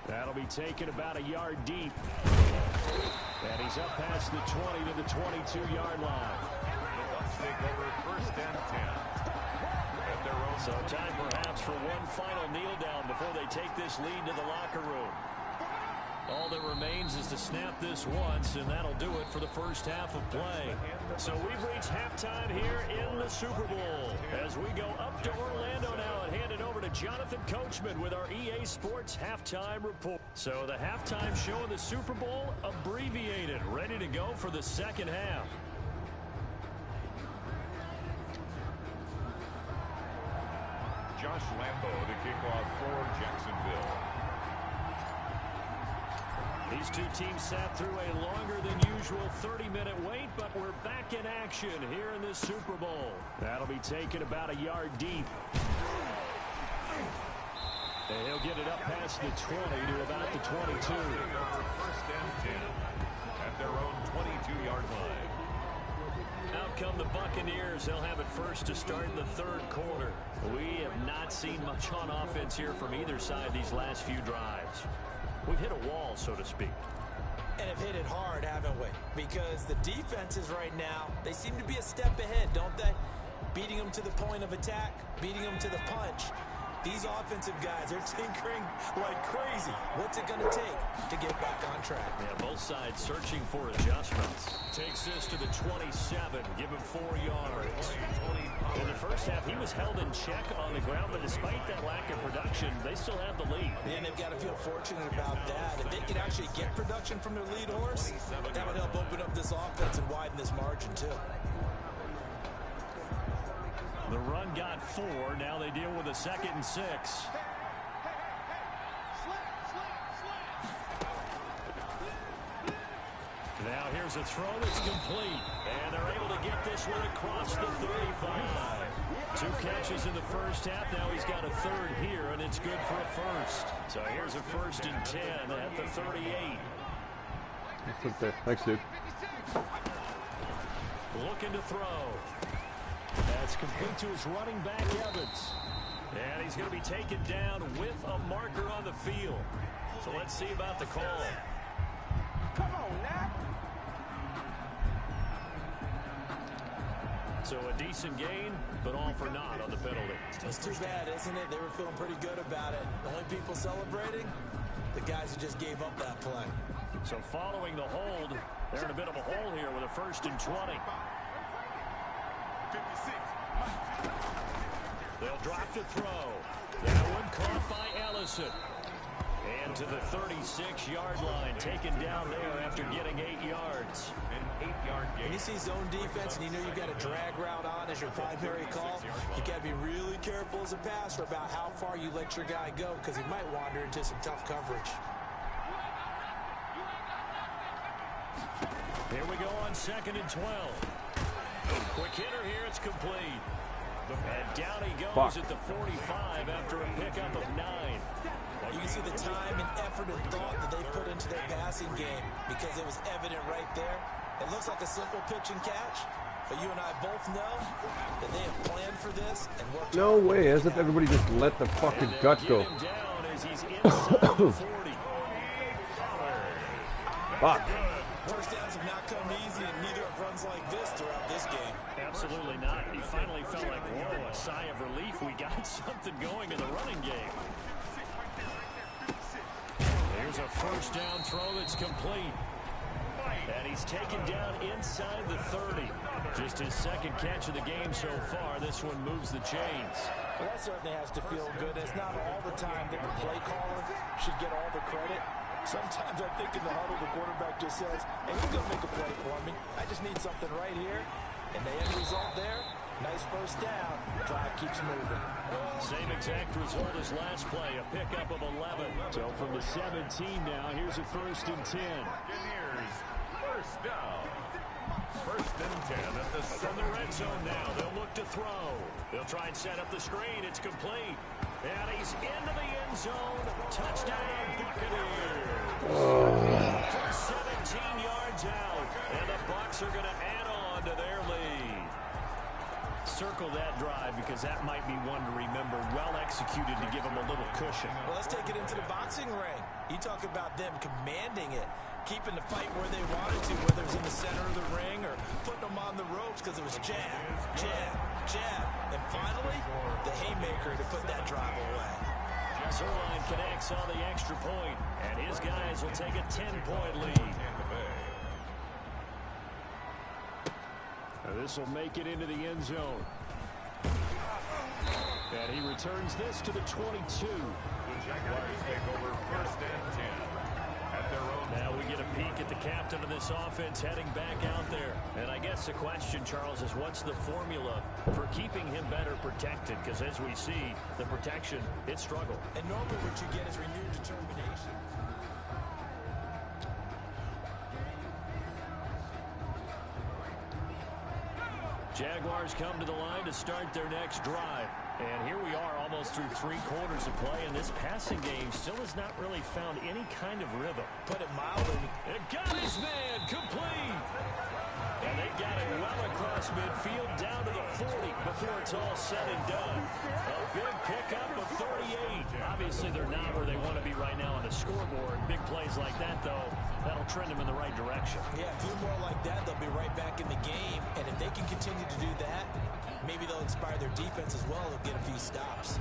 That'll be taken about a yard deep. And he's up past the 20 to the 22-yard line. Take over first and 10. At their own. So time perhaps for one final kneel down before they take this lead to the locker room. All that remains is to snap this once, and that'll do it for the first half of play. So we've reached halftime here in the Super Bowl. As we go up to Orlando now and hand it over to Jonathan Coachman with our EA Sports Halftime Report. So the halftime show of the Super Bowl abbreviated, ready to go for the second half. Josh Lambo to kick off for Jacksonville. These two teams sat through a longer than usual 30-minute wait, but we're back in action here in this Super Bowl. That'll be taken about a yard deep. And he'll get it up past the 20 to about the 22. First and 10 at their own 22-yard line. Out come the Buccaneers. They'll have it first to start in the third quarter. We have not seen much on offense here from either side these last few drives. We've hit a wall, so to speak. And have hit it hard, haven't we? Because the defenses right now, they seem to be a step ahead, don't they? Beating them to the point of attack, beating them to the punch. These offensive guys are tinkering like crazy. What's it going to take to get back on track? Yeah, both sides searching for adjustments. Takes this to the 27, give him 4 yards. In the first half, he was held in check on the ground, but despite that lack of production, they still have the lead. And they've got to feel fortunate about that. If they could actually get production from their lead horse, that would help open up this offense and widen this margin, too. The run got 4. Now they deal with a 2nd and 6. Now here's a throw that's complete. And they're able to get this one across the 35. 2 catches in the first half. Now he's got a 3rd here, and it's good for a first. So here's a 1st and 10 at the 38. That's okay. Thanks, dude. Looking to throw. That's complete to his running back, Evans. And he's going to be taken down with a marker on the field. So let's see about the call. Come on, now. So a decent gain, but all for naught on the penalty. It's too bad, isn't it? They were feeling pretty good about it. The only people celebrating, the guys who just gave up that play. So following the hold, they're in a bit of a hole here with a 1st and 20. They'll drop to throw. That one caught by Ellison. And to the 36-yard line, taken down there after getting 8 yards. An 8-yard gain. When you see zone defense and you know you've got a drag route on as your primary call, you got to be really careful as a passer about how far you let your guy go because he might wander into some tough coverage. Here we go on 2nd and 12. Quick hitter here, it's complete. And down he goes at the 45 after a pickup of 9. You can see the time and effort and thought that they put into their passing game because it was evident right there. It looks like a simple pitch and catch, but you and I both know that they have planned for this and worked No hard. way, as if everybody just let the fucking gut go. Him down as he's inside the 40. Fuck. First downs have not come easy, and neither have runs like this throughout this game. Absolutely not. He finally felt like, whoa, a sigh of relief. We got something going in the running game. Here's a 1st down throw that's complete. And he's taken down inside the 30. Just his 2nd catch of the game so far. This one moves the chains. Well, that certainly has to feel good. It's not all the time that the play caller should get all the credit. Sometimes I think in the huddle, the quarterback just says, hey, you go make a play for me. I just need something right here. And the end result there, nice 1st down. Drive keeps moving. Same exact result as last play, a pickup of 11. So from the 17 now, here's a 1st and 10. Buccaneers, 1st down. 1st and 10 at the From the red zone now, they'll look to throw. They'll try and set up the screen. It's complete. And he's into the end zone. Touchdown, Buccaneers. From 17 yards out. And the Bucs are going to add on to their lead. Circle that drive because that might be one to remember. Well executed to give them a little cushion. Well, let's take it into the boxing ring. You talk about them commanding it, keeping the fight where they wanted to, whether it's in the center of the ring or putting them on the ropes because it was jab, jab, jab. And finally, the haymaker to put that drive away. Zerline connects on the extra point, and his guys will take a 10-point lead. This will make it into the end zone. And he returns this to the 22. The Jaguars take over first and 10 at their own. Now we get a peek at the captain of this offense heading back out there. And I guess the question, Charles, is what's the formula for keeping him better protected? Because as we see, the protection, it struggled. And normally what you get is renewed determination. Jaguars come to the line to start their next drive. And here we are almost through 3 quarters of play, and this passing game still has not really found any kind of rhythm. Put it mildly. It got his man complete. And they got it well across midfield down to the 40 before it's all said and done. A big pickup of 38. Obviously, they're not where they want to be right now on the scoreboard. Big plays like that, though, that'll trend them in the right direction. Yeah, a few more like that, they'll be right back in the game. And if they can continue to do that, maybe they'll inspire their defense as well. They'll get a few stops.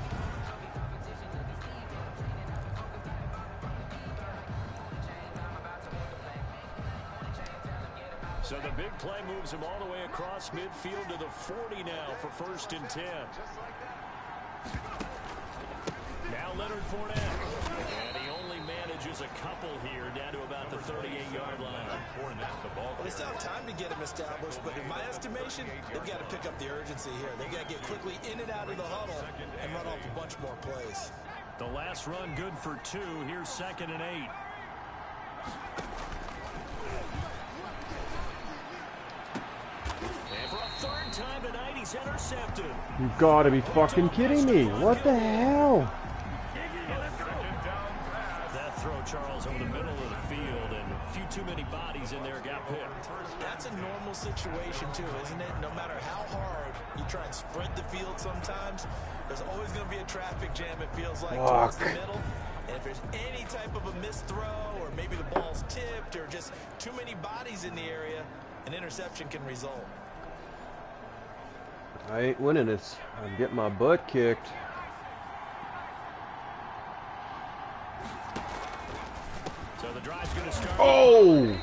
So the big play moves him all the way across midfield to the 40 now for first and 10. Now Leonard Fournette. And he only manages a couple here down to about the 38-yard line. Well, they still have time to get him established, but in my estimation, they've got to pick up the urgency here. They've got to get quickly in and out of the huddle and run off a bunch more plays. The last run good for 2. Here's 2nd and 8. And for a 3rd time tonight, he's intercepted. You gotta be fucking kidding me. What the hell? That throw, Charles, over the middle of the field, and a few too many bodies in there got picked. That's a normal situation, too, isn't it? No matter how hard you try and spread the field sometimes, there's always going to be a traffic jam, it feels like, towards the middle. And if there's any type of a missed throw, or maybe the ball's tipped, or just too many bodies in the area, an interception can result. I ain't winning this. I'm getting my butt kicked. So the drive's going to start. Oh! And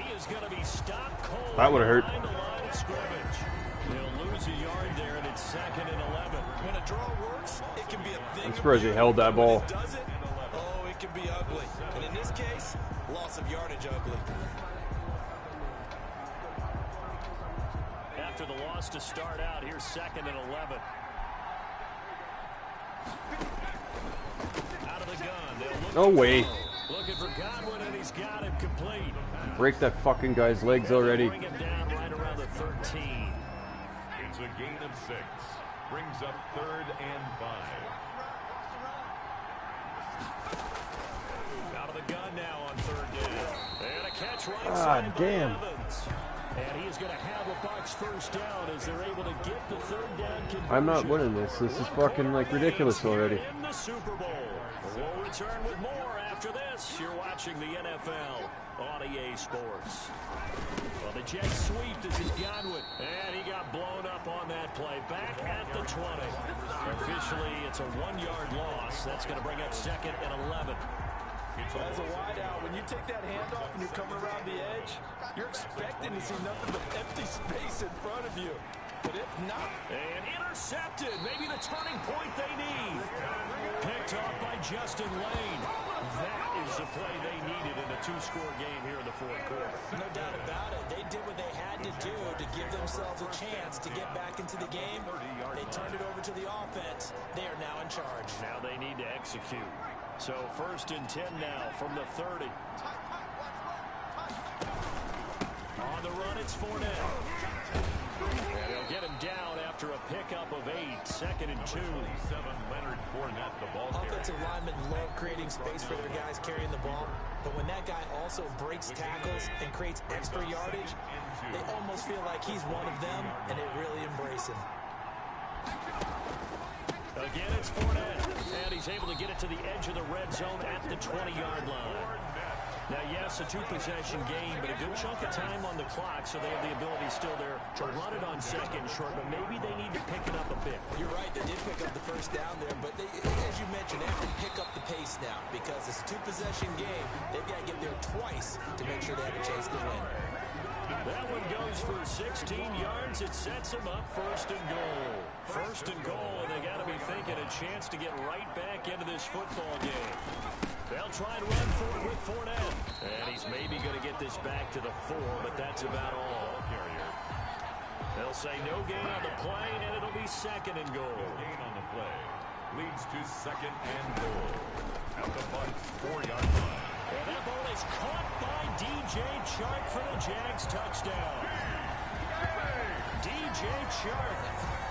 he is going to be stopped cold. That would have hurt. Behind the line of scrimmage. They'll lose a yard there, and it's 2nd and 11. When a draw works, it can be a thing. I'm surprised he held that ball. When it doesn't, oh, it can be ugly. And in this case, loss of yardage ugly. After the loss to start out, here's 2nd and 11. Out of the gun. They'll look No way. Looking for Godwin, and he's got him complete. Break that fucking guy's legs already. Bring him down right around the 13. It's a gain of 6. Brings up 3rd and 5. Out of the gun now on 3rd down. And a catch right God side damn. by Evans. And he is going to have a Bucs first down as they're able to get the 3rd down conversion. I'm not winning this. This is fucking like ridiculous already. In the Super Bowl. We'll return with more after this. You're watching the NFL on EA Sports. Well, the jet sweep. This is Godwin. And he got blown up on that play. Back at the 20. Officially, it's a 1-yard loss. That's going to bring up 2nd and 11. As a wideout, when you take that handoff and you're coming around the edge, you're expecting to see nothing but empty space in front of you. But if not... And intercepted. Maybe the turning point they need. Picked off by Justin Lane. That is the play they needed in a 2-score game here in the 4th quarter. No doubt about it. They did what they had to do to give themselves a chance to get back into the game. They turned it over to the offense. They are now in charge. Now they need to execute. So 1st and 10 now from the 30. On the run, it's Fournette. And he'll get him down after after a pickup of 8, 2nd and 2. Leonard Fournette, the ball carrier. Offensive linemen love creating space for their guys carrying the ball, but when that guy also breaks tackles and creates extra yardage, they almost feel like he's one of them, and they really embrace him. Again, it's Fournette, and he's able to get it to the edge of the red zone at the 20-yard line. Now, yes, a two-possession game, but a good chunk of time on the clock, so they have the ability still there to run it on 2nd short, but maybe they need to pick it up a bit. You're right, they did pick up the first down there, but they, as you mentioned, they have to pick up the pace now because it's a two-possession game. They've got to get there twice to make sure they have a chance to win. That one goes for 16 yards. It sets them up 1st and goal. 1st and goal, and they got to be thinking a chance to get right back into this football game. They'll try and run for it with Fournette. And he's maybe going to get this back to the 4, but that's about all. They'll say no gain on the play, and it'll be 2nd and goal. No gain on the play. Leads to 2nd and goal. At the Bucs 4-yard line. And that ball is caught by DJ Chark for the Jags touchdown. DJ Chark,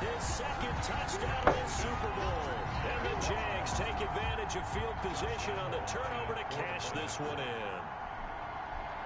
his 2nd touchdown of this Super Bowl. And the Jags take advantage of field position on the turnover to cash this one in.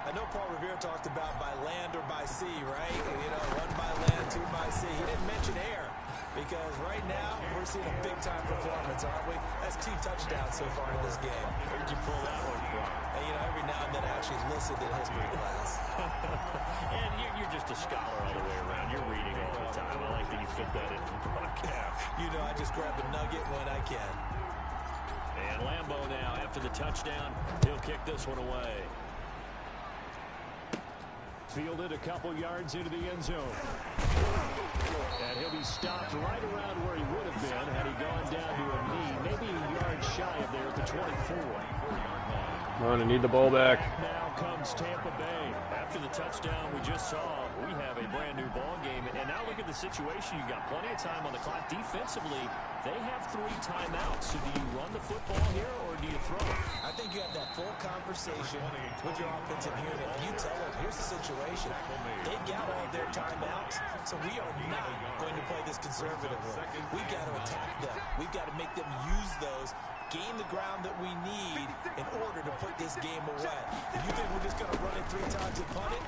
I know Paul Revere talked about by land or by sea, right? You know, 1 by land, 2 by sea. He didn't mention air because right now we're seeing a big-time performance, aren't we? That's 2 touchdowns so far in this game. Where'd you pull that one from? And, you know, every now and then I actually listened in history class. And you're just a scholar all the way around. You're reading all the time. I like that you fit that in the broadcast. You know, I just grab a nugget when I can. And Lambeau now, after the touchdown, he'll kick this one away. Fielded a couple yards into the end zone. And he'll be stopped right around where he would have been had he gone down to a knee, maybe a yard shy of there at the 24. Come on, I need the ball back. Now comes Tampa Bay. After the touchdown we just saw, we have a brand new ball game. And now look at the situation. You've got plenty of time on the clock. Defensively, they have 3 timeouts. So do you run the football here or do you throw it? I think you have that full conversation with your offensive unit. You tell them, here's the situation. They've got all their timeouts, so we are not going to play this conservatively. We've got to attack them. We've got to make them use those, gain the ground that we need in order to put this game away. If you think we're just going to run it 3 times and punt it,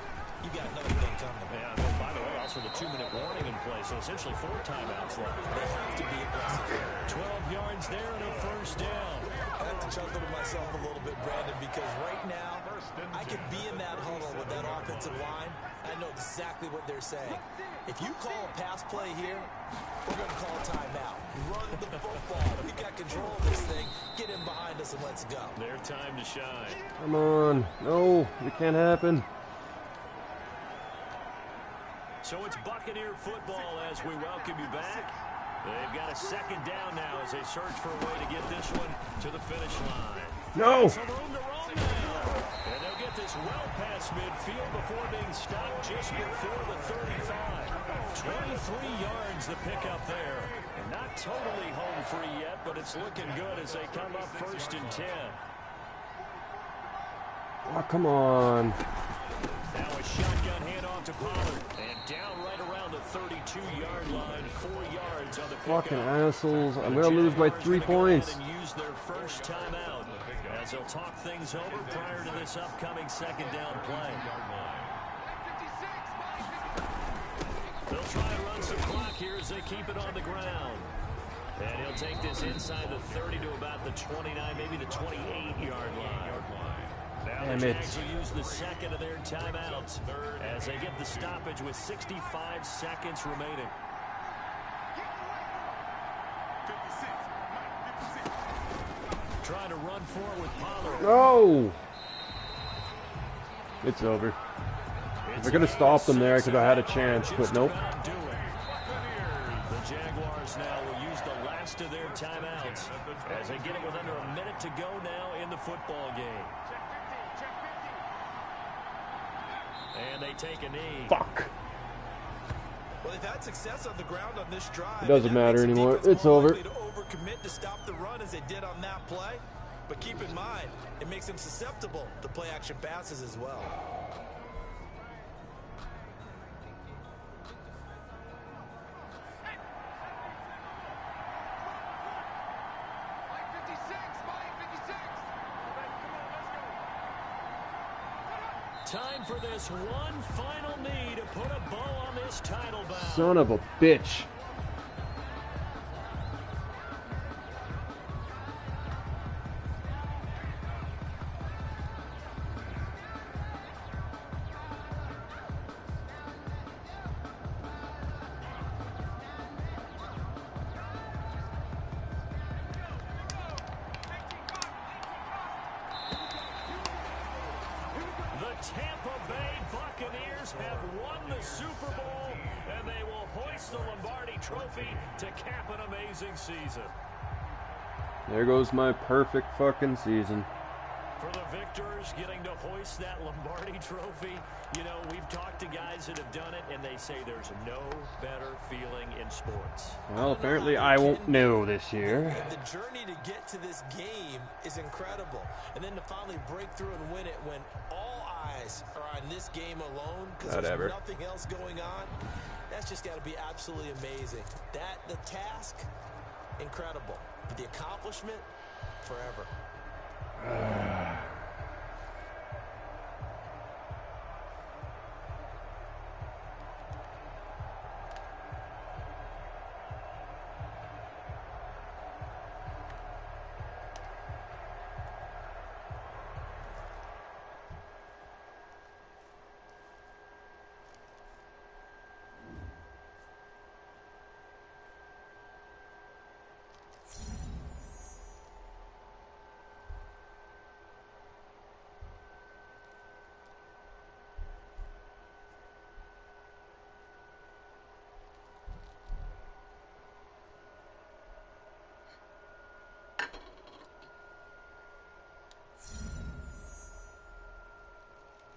you got another thing coming. Yeah, by the way, also the 2-minute warning in play, so essentially 4 timeouts left. They have to be aggressive. 12 yards there and a 1st down. I have to chuckle to myself a little bit, Brandon, because right now I could be in that huddle with that offensive line. I know exactly what they're saying. If you call a pass play here, we're going to call a timeout. Run the football. We've got control of this thing. Get in behind us and let's go. Their time to shine. Come on. No, it can't happen. So it's Buccaneer football as we welcome you back. They've got a 2nd down now as they search for a way to get this one to the finish line. No. Some room to roam now. And they'll get this well past midfield before being stopped just before the 35. 23 yards the pickup there. And not totally home free yet, but it's looking good as they come up 1st and 10. Oh, come on. Now a shotgun handoff to Pollard. And down right around the 32-yard line. 4 yards on the pickup. Fucking assholes. I'm going to lose by 3 points. And use their first timeout as they'll talk things over prior to this upcoming 2nd down play. They'll try and run some clock here as they keep it on the ground. And he'll take this inside the 30 to about the 29, maybe the 28-yard line. Now the Jags will use the 2nd of their timeouts as they get the stoppage with 65 seconds remaining. Trying to run forward with Pollard. No! It's over. They're going to stop them there because I had a chance, but nope. The Jaguars now will use the last of their timeouts as they get it with under a minute to go now in the football game. And they take a knee. Fuck. Well, they've had success on the ground on this drive. It doesn't matter anymore. It's over. To overcommit to stop the run as they did on that play. But keep in mind, it makes them susceptible to play action passes as well. Time for this one final knee to put a bow on this title bout. Son of a bitch. Tampa Bay Buccaneers have won the Super Bowl, and they will hoist the Lombardi Trophy to cap an amazing season. There goes my perfect fucking season. For the victors, getting to hoist that Lombardi Trophy, you know, we've talked to guys that have done it, and they say there's no better feeling in sports. Well, apparently I won't know this year. The journey to get to this game is incredible. And then to finally break through and win it when all eyes are on this game alone because there's nothing else going on, that's just got to be absolutely amazing. The task, incredible. But the accomplishment, forever.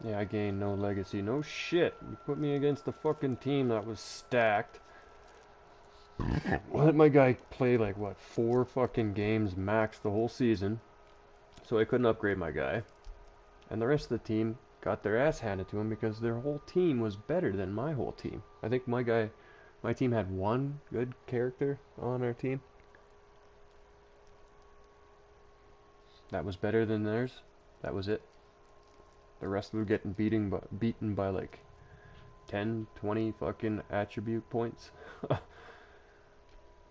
Yeah, I gained no legacy. No shit. You put me against the fucking team that was stacked. Let my guy play like, what, 4 fucking games max the whole season. So I couldn't upgrade my guy. And the rest of the team got their ass handed to them because their whole team was better than my whole team. I think my team had 1 good character on our team. That was better than theirs. That was it. The rest were getting beaten by like 10, 20 fucking attribute points.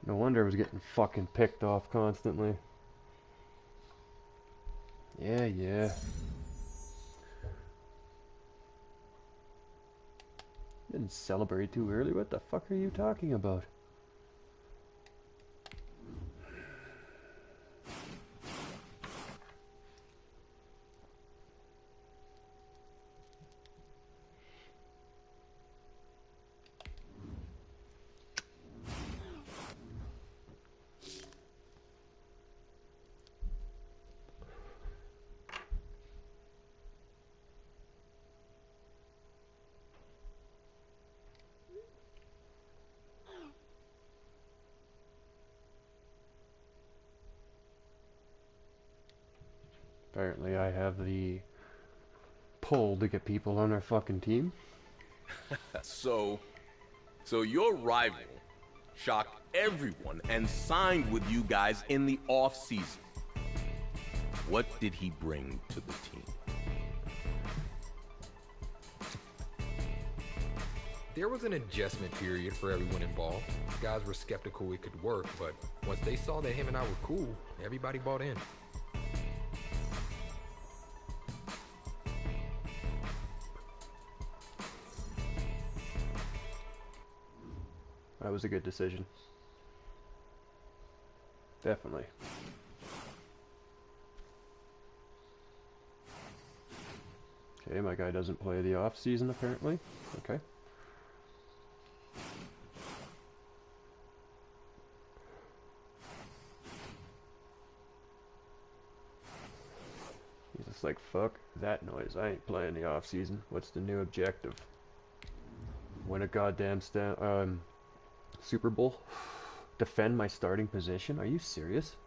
No wonder I was getting fucking picked off constantly. Yeah. Didn't celebrate too early. What the fuck are you talking about? Apparently I have the pull to get people on our fucking team. So your rival shocked everyone and signed with you guys in the off-season. What did he bring to the team? There was an adjustment period for everyone involved. Guys were skeptical it could work, but once they saw that him and I were cool, everybody bought in. That was a good decision. Definitely. Okay, my guy doesn't play the off season apparently. Okay. He's just like, fuck that noise. I ain't playing the off season. What's the new objective? Win a goddamn Super Bowl? Defend my starting position? Are you serious?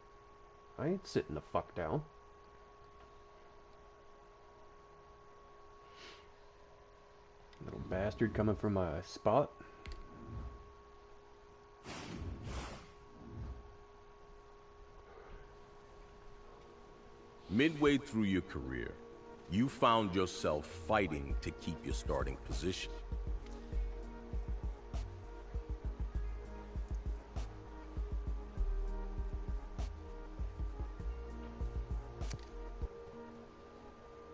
I ain't sitting the fuck down. Little bastard coming from my spot. Midway through your career, you found yourself fighting to keep your starting position.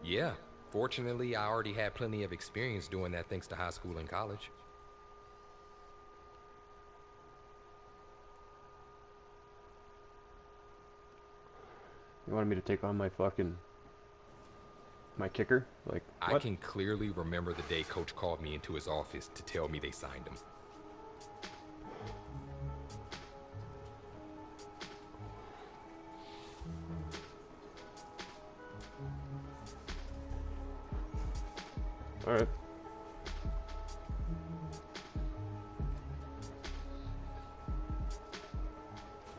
Yeah, fortunately, I already had plenty of experience doing that thanks to high school and college. You wanted me to take on my kicker? Like, what? I can clearly remember the day Coach called me into his office to tell me they signed him. All right.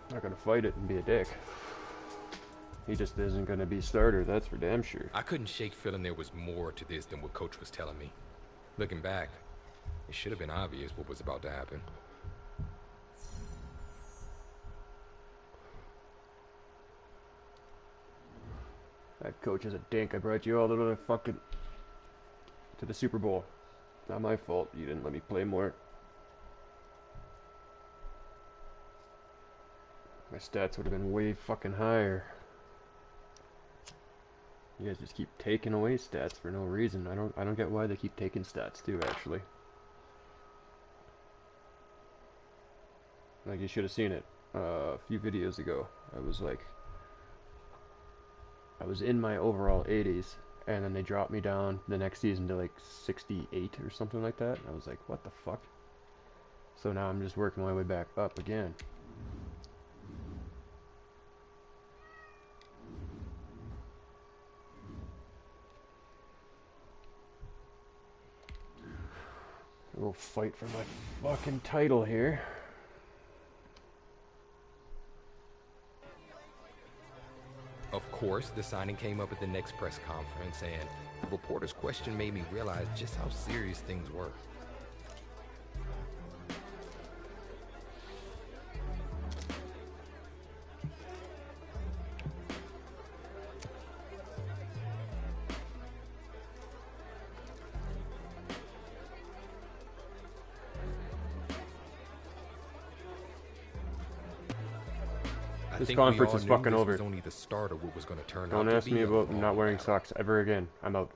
Not gonna fight it and be a dick. He just isn't gonna be starter, that's for damn sure. I couldn't shake feeling there was more to this than what Coach was telling me. Looking back, it should have been obvious what was about to happen. That coach is a dink. I brought you all to the Super Bowl. Not my fault. You didn't let me play more. My stats would have been way fucking higher. You guys just keep taking away stats for no reason. I don't get why they keep taking stats too, actually. Like, you should have seen it a few videos ago. I was in my overall 80s, and then they dropped me down the next season to like 68 or something like that. I was like, what the fuck? So now I'm just working my way back up again. We'll fight for my fucking title here. Of course, the signing came up at the next press conference, and the reporter's question made me realize just how serious things were. This conference is fucking over. Was only the start of what was going to turn Don't out ask to be me a about long not wearing battle. socks ever again. I'm out.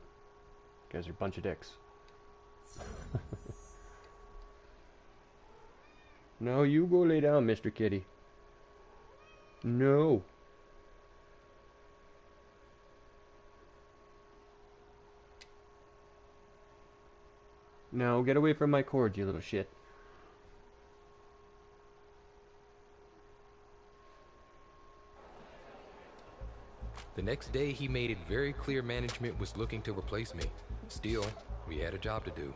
You guys are a bunch of dicks. No, you go lay down, Mr. Kitty. No. No, get away from my cord, you little shit. The next day, he made it very clear management was looking to replace me. Still, we had a job to do.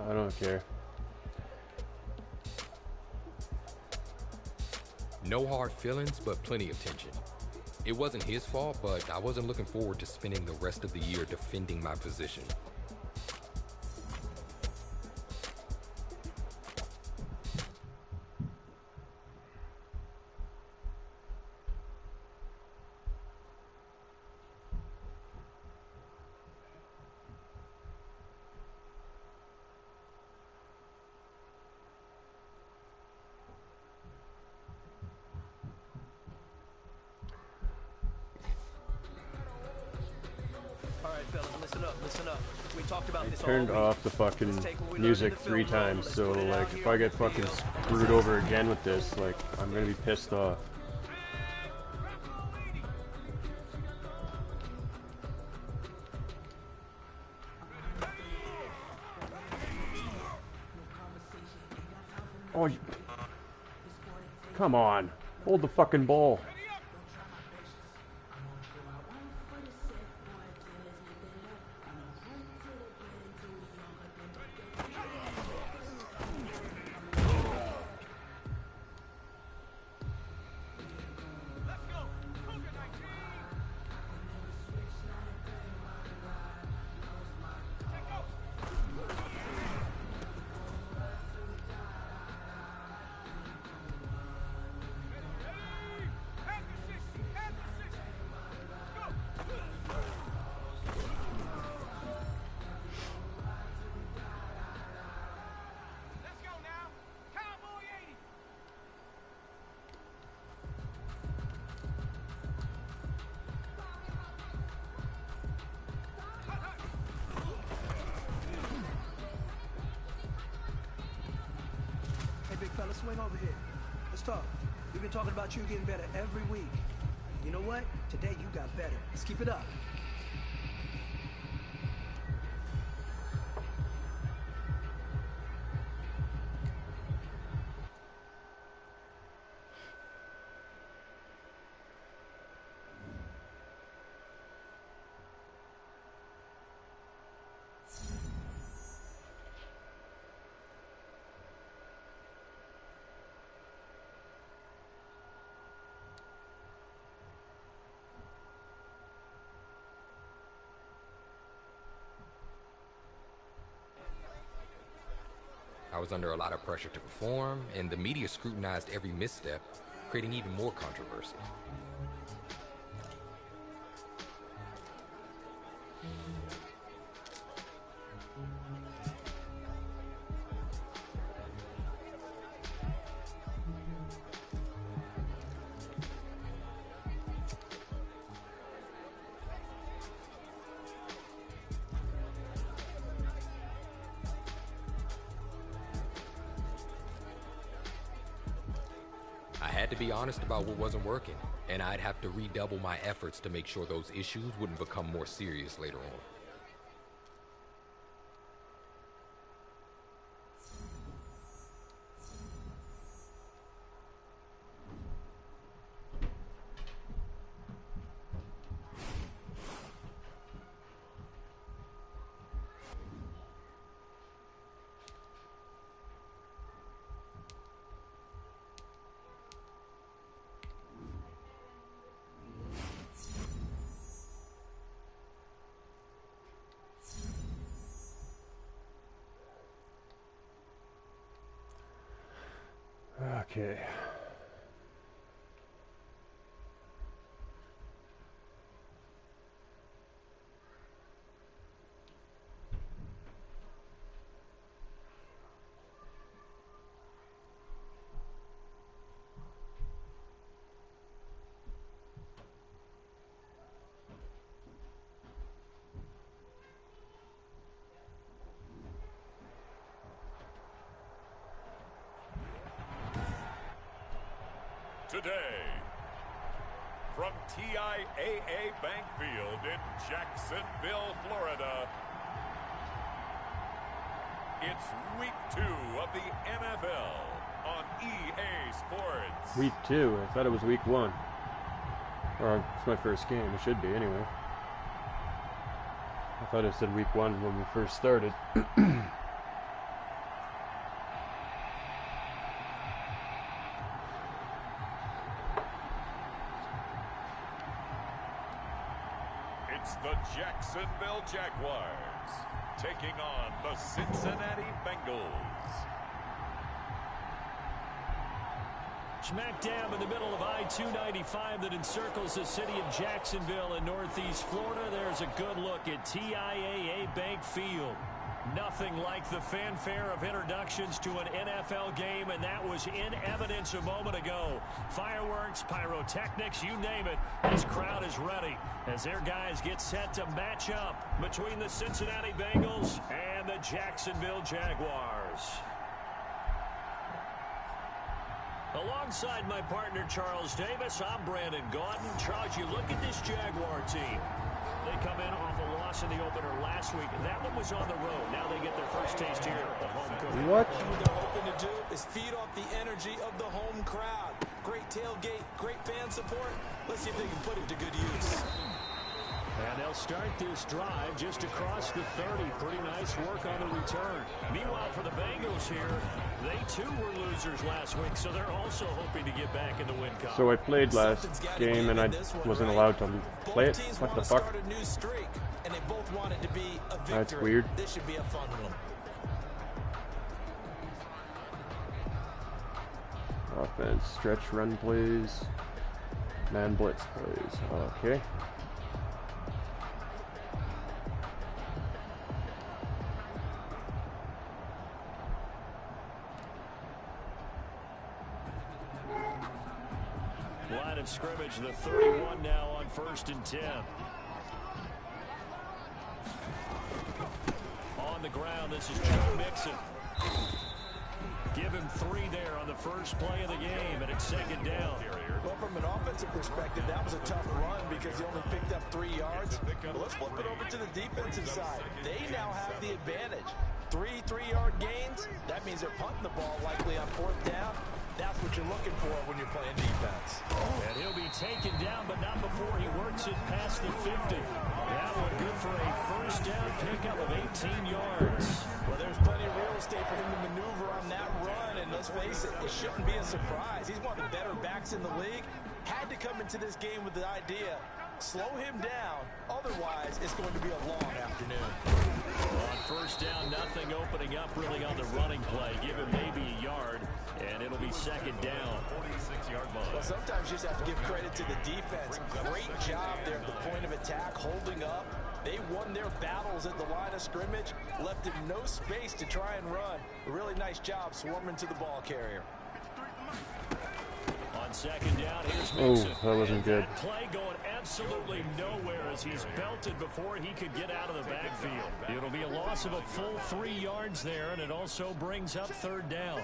I don't care. No hard feelings, but plenty of tension. It wasn't his fault, but I wasn't looking forward to spending the rest of the year defending my position. Listen up. We talked about this all Turned week. off the fucking music 3 times, so like if I get fucking screwed over again with this, like I'm gonna be pissed off. Oh, come on, hold the fucking ball. fella, swing over here. Let's talk. We've been talking about you getting better every week. You know what? Today you got better. Let's keep it up. I was under a lot of pressure to perform, and the media scrutinized every misstep, creating even more controversy. I had to be honest about what wasn't working, and I'd have to redouble my efforts to make sure those issues wouldn't become more serious later on. Okay. Today, from TIAA Bank Field in Jacksonville, Florida, it's week 2 of the NFL on EA Sports. Week 2? I thought it was week 1. Or it's my first game. It should be anyway. I thought it said week 1 when we first started. It's the Jacksonville Jaguars taking on the Cincinnati Bengals. Smack dab in the middle of I-295 that encircles the city of Jacksonville in northeast Florida. There's a good look at TIAA Bank Field. Nothing like the fanfare of introductions to an NFL game, and that was in evidence a moment ago. Fireworks, pyrotechnics, you name it. This crowd is ready as their guys get set to match up between the Cincinnati Bengals and the Jacksonville Jaguars. Alongside my partner, Charles Davis, I'm Brandon Gaudin. Charles, you look at this Jaguar team. They come in off a loss in the opener last week. That one was on the road. Now they get their first taste here at the home cooking. What? What they're hoping to do is feed off the energy of the home crowd. Great tailgate, great fan support. Let's see if they can put it to good use. And they'll start this drive just across the 30. Pretty nice work on the return. Meanwhile, for the Bengals here, they too were losers last week, so they're also hoping to get back in the win column. So I played last game and I wasn't allowed to play it? What the fuck? A new streak, and they both want it to be a victory. That's weird. This should be a fun one. Offense, stretch run plays, man blitz plays. Okay. Line of scrimmage, the 31 now on 1st and 10. On the ground, this is Joe Mixon. Give him 3 there on the first play of the game, and it's second down. Well, from an offensive perspective, that was a tough run because he only picked up 3 yards. But let's flip it over to the defensive side. They now have the advantage. 3 3-yard gains, that means they're punting the ball likely on 4th down. That's what you're looking for when you're playing defense. And he'll be taken down, but not before he works it past the 50. That one good for a first down pickup of 18 yards. Well, there's plenty of real estate for him to maneuver on that run, and let's face it, it shouldn't be a surprise. He's one of the better backs in the league. Had to come into this game with the idea, slow him down, otherwise it's going to be a long afternoon. On first down, nothing opening up really on the running play. Give him maybe a yard, and it'll be second down. 46-yard line. Well, sometimes you just have to give credit to the defense. Great job there at the point of attack, holding up. They won their battles at the line of scrimmage, left him no space to try and run. A really nice job swarming to the ball carrier. On second down, here's Oh, Mixon. that wasn't good. That play going absolutely nowhere as he's belted before he could get out of the backfield. It'll be a loss of a full 3 yards there, and it also brings up third down.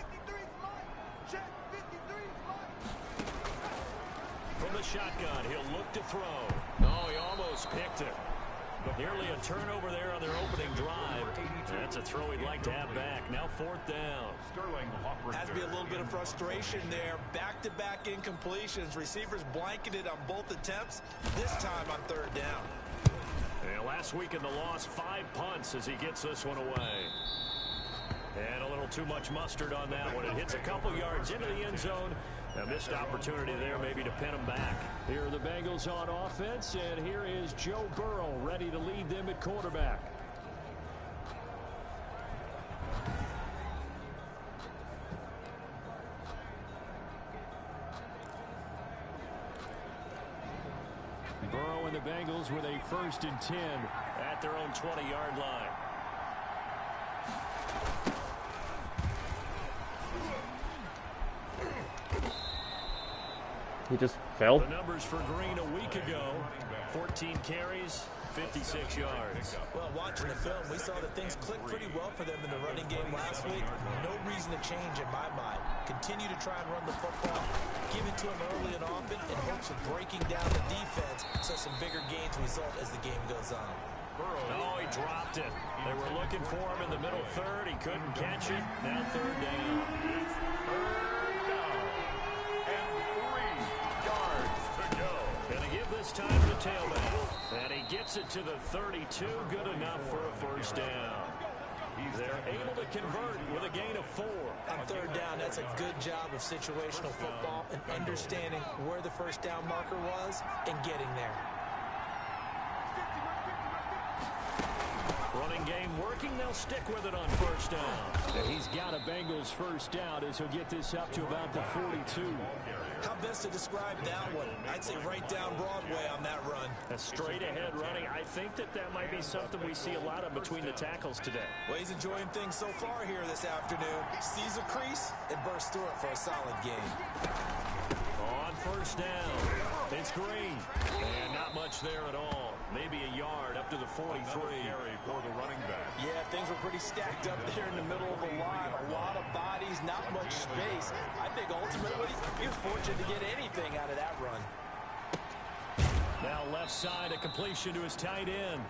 From the shotgun, he'll look to throw. Oh, he almost picked it. Nearly a turnover there on their opening drive. That's a throw he'd like to have back. Now 4th down. Has to be a little bit of frustration there. Back-to-back incompletions. Receivers blanketed on both attempts. This time on 3rd down. And last week in the loss, 5 punts as he gets this one away. And a little too much mustard on that one. It hits a couple yards into the end zone. A missed opportunity there maybe to pin him back. Here are the Bengals on offense, and here is Joe Burrow ready to lead them at quarterback. Burrow and the Bengals with a 1st and 10 at their own 20-yard line. He just fell. The numbers for Green a week ago, 14 carries, 56 yards. Well, watching the film, we saw that things clicked pretty well for them in the running game last week. No reason to change in my mind. Continue to try and run the football, give it to him early and often in hopes of breaking down the defense so some bigger gains result as the game goes on. Oh, he dropped it. They were looking for him in the middle 3rd. He couldn't catch it. Now 3rd down. Gonna give this time to tailback. And he gets it to the 32. Good enough for a first down. They're able to convert with a gain of 4. On 3rd down, that's a good job of situational football and understanding where the first down marker was and getting there. Running game working. They'll stick with it on first down. And he's got a Bengals first down as he'll get this up to about the 42. How best to describe that one? I'd say right down Broadway on that run. A straight-ahead running. I think that might be something we see a lot of between the tackles today. Well, he's enjoying things so far here this afternoon. Sees a crease and bursts through it for a solid gain. On first down, it's Green. And not much there at all. Maybe a yard up to the 43. For the running back. Yeah, things were pretty stacked up there in the middle of the line. A lot of bodies, not much space. I think ultimately he was fortunate to get anything out of that run. Now left side, a completion to his tight end.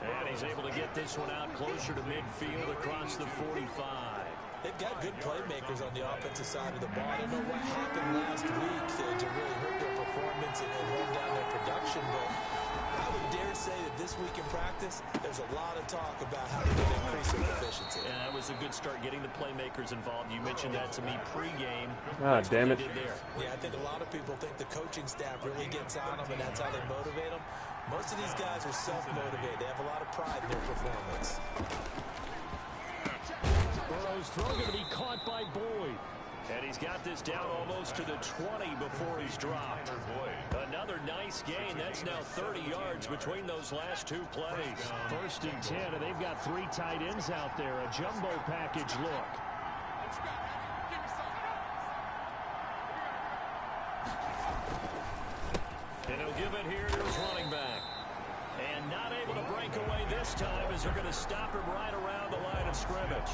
And he's able to get this one out closer to midfield across the 45. They've got good playmakers on the offensive side of the ball. I don't know what happened last week to really hurt their performance and hold down their production, but I would dare say that this week in practice, there's a lot of talk about how they're going to increase their efficiency. Yeah, that was a good start getting the playmakers involved. You mentioned that to me pregame. Ah, damn it. Yeah, I think a lot of people think the coaching staff really gets on them, and that's how they motivate them. Most of these guys are self-motivated. They have a lot of pride in their performance. Burrow's throw going to be caught by Boyd. And he's got this down almost to the 20 before he's dropped. Another nice gain. That's now 30 yards between those last 2 plays. 1st and 10, and they've got 3 tight ends out there. A jumbo package look. And he'll give it here to his running back. And not able to break away this time as they're going to stop him right around the line of scrimmage.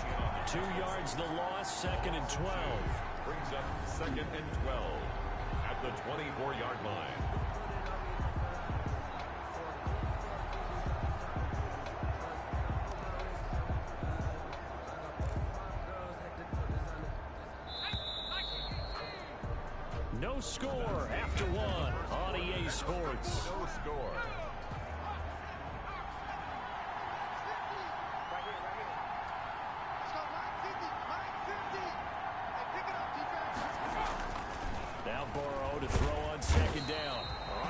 2 yards the loss, 2nd and 12. Brings up 2nd and 12 at the 24-yard line. No score after 1 on EA Sports. No score. Now Burrow to throw on 2nd down.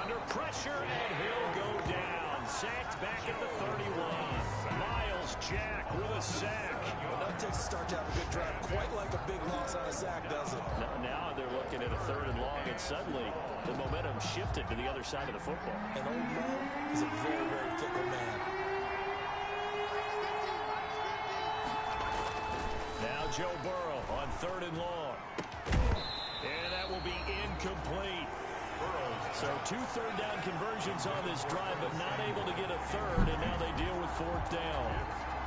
Under pressure, and he'll go down. Sacked back at the 31. Miles Jack with a sack. Well, that takes a start to have a good drive. Quite like a big loss on a sack, does it? Now they're looking at a 3rd and long, and suddenly the momentum shifted to the other side of the football. And old Mo is a very, very fickle man. Now Joe Burrow on 3rd and long. And that will be incomplete. So 2 third-down conversions on this drive, but not able to get a 3rd, and now they deal with 4th down.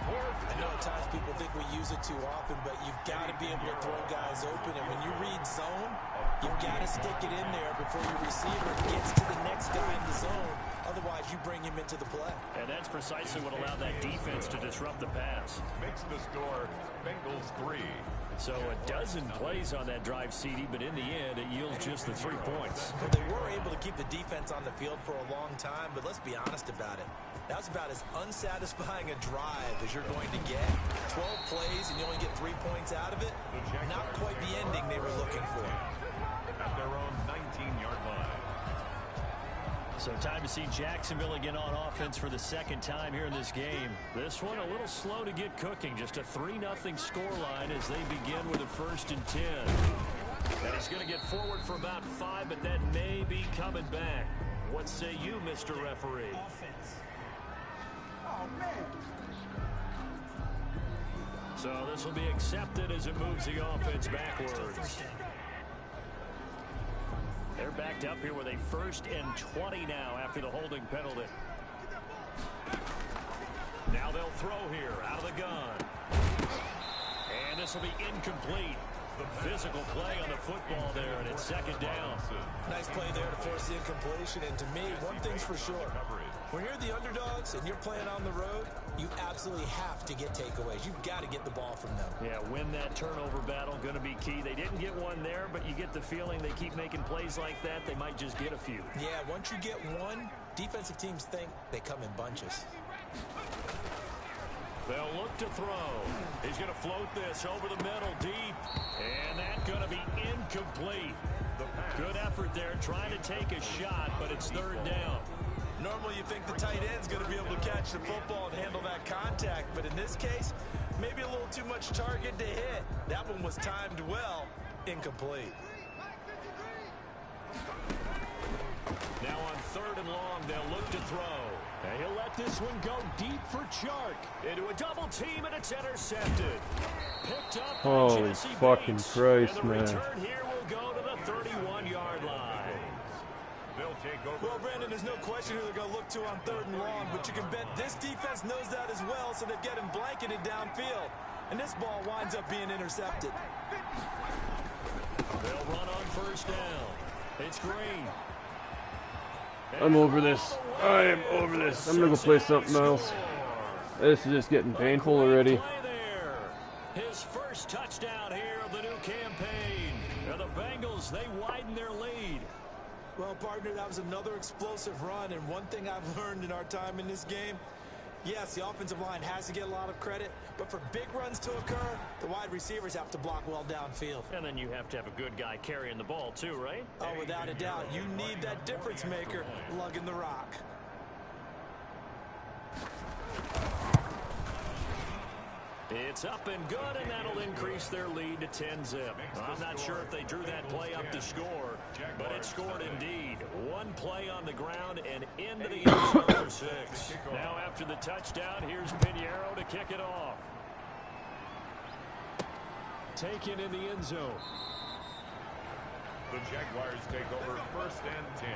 I know at times people think we use it too often, but you've got to be able to throw guys open. And when you read zone, you've got to stick it in there before your receiver gets to the next guy in the zone. Otherwise, you bring him into the play. And that's precisely what allowed that defense to disrupt the pass. Makes the score Bengals 3. So a dozen plays on that drive, CD, but in the end, it yields just the 3 points. Well, they were able to keep the defense on the field for a long time, but let's be honest about it. That was about as unsatisfying a drive as you're going to get. 12 plays and you only get 3 points out of it. Not quite the ending they were looking for. At their own 19-yard line. So time to see Jacksonville again on offense for the 2nd time here in this game. This one a little slow to get cooking. Just a 3-0 scoreline as they begin with a 1st and 10. And he's going to get forward for about 5, but that may be coming back. What say you, Mr. Referee? Offense. Oh, man. So this will be accepted as it moves the offense backwards. They're backed up here with a 1st and 20 now after the holding penalty. Now they'll throw here out of the gun. And this will be incomplete. Physical play on the football there, and it's 2nd down. Nice play there to force the incompletion. And to me, one thing's for sure. When you're the underdogs and you're playing on the road, you absolutely have to get takeaways. You've got to get the ball from them. Yeah, win that turnover battle, going to be key. They didn't get one there, but you get the feeling they keep making plays like that, they might just get a few. Yeah, once you get one, defensive teams think they come in bunches. They'll look to throw. He's going to float this over the middle deep. And that's going to be incomplete. Good effort there trying to take a shot, but it's 3rd down. Normally you think the tight end's going to be able to catch the football and handle that contact, but in this case, maybe a little too much target to hit. That one was timed well. Incomplete. Now on 3rd and long, they'll look to throw. And he'll let this one go deep for Chark. Into a double team, and it's intercepted. Picked up by Holy Jesse fucking Bates. Christ, and the man. return here will go to the 31-yard line. They'll take over. Well, Brandon, there's no question who they're going to look to on 3rd and long, but you can bet this defense knows that as well, so they've got him blanketed downfield. And this ball winds up being intercepted. They'll run on 1st down. It's Green. I'm over this. I am over this. I'm going to go play something else. This is just getting painful already. His first touchdown here of the new campaign. And the Bengals, they widen their lead. Well, partner, that was another explosive run, and one thing I've learned in our time in this game, yes, the offensive line has to get a lot of credit, but for big runs to occur, the wide receivers have to block well downfield. And then you have to have a good guy carrying the ball too, right? Oh, without a doubt. You need that difference maker lugging the rock. It's up and good, and that'll increase their lead to 10-zip. I'm not sure if they drew that play up to score, but it scored indeed. One play on the ground and into the end zone for 6. Now after the touchdown, here's Pinheiro to kick it off. Taken in the end zone. The Jaguars take over 1st and 10.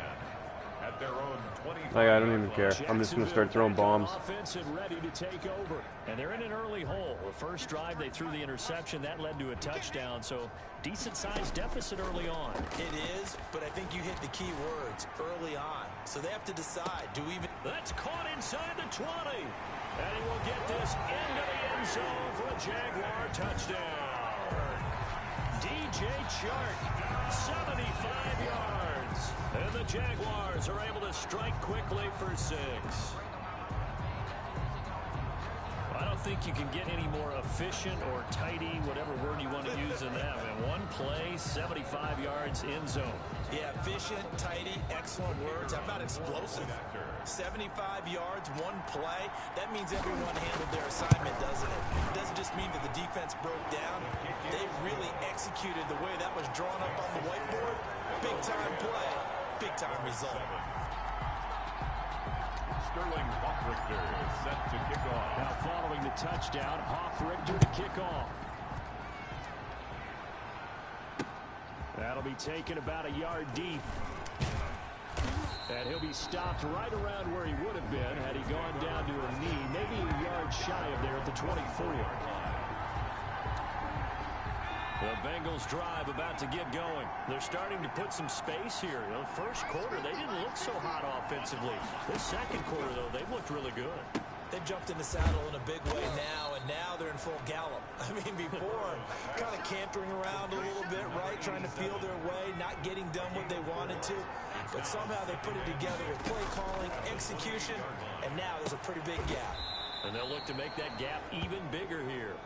At their own 25. Like, I don't even care. I'm just going to start throwing bombs. Offense and ready to take over. And they're in an early hole. The first drive, they threw the interception. That led to a touchdown. So, decent-sized deficit early on. It is, but I think you hit the key words, early on. So they have to decide, do we even... That's caught inside the 20. And he will get this into the end zone for a Jaguar touchdown. DJ Chark, 75 yards. And the Jaguars are able to strike quickly for 6. I don't think you can get any more efficient or tidy, whatever word you want to use in that. In one play, 75 yards in zone. Yeah, efficient, tidy, excellent words. How about explosive? 75 yards, one play. That means everyone handled their assignment, doesn't it? It doesn't just mean that the defense broke down. They really executed the way that was drawn up on the whiteboard. Big-time play, big-time result. Sterling Hoffrichter is set to kick off. Now following the touchdown, Hoffrichter to kick off. That'll be taken about a yard deep. And he'll be stopped right around where he would have been had he gone down to a knee, maybe a yard shy of there at the 24. The Bengals drive about to get going. They're starting to put some space here. The first quarter, they didn't look so hot offensively. This second quarter, though, they've looked really good. They jumped in the saddle in a big way now, and now they're in full gallop. I mean, before, kind of cantering around a little bit, right, trying to feel their way, not getting done what they wanted to. But somehow they put it together with play calling, execution, and now there's a pretty big gap. And they'll look to make that gap even bigger here.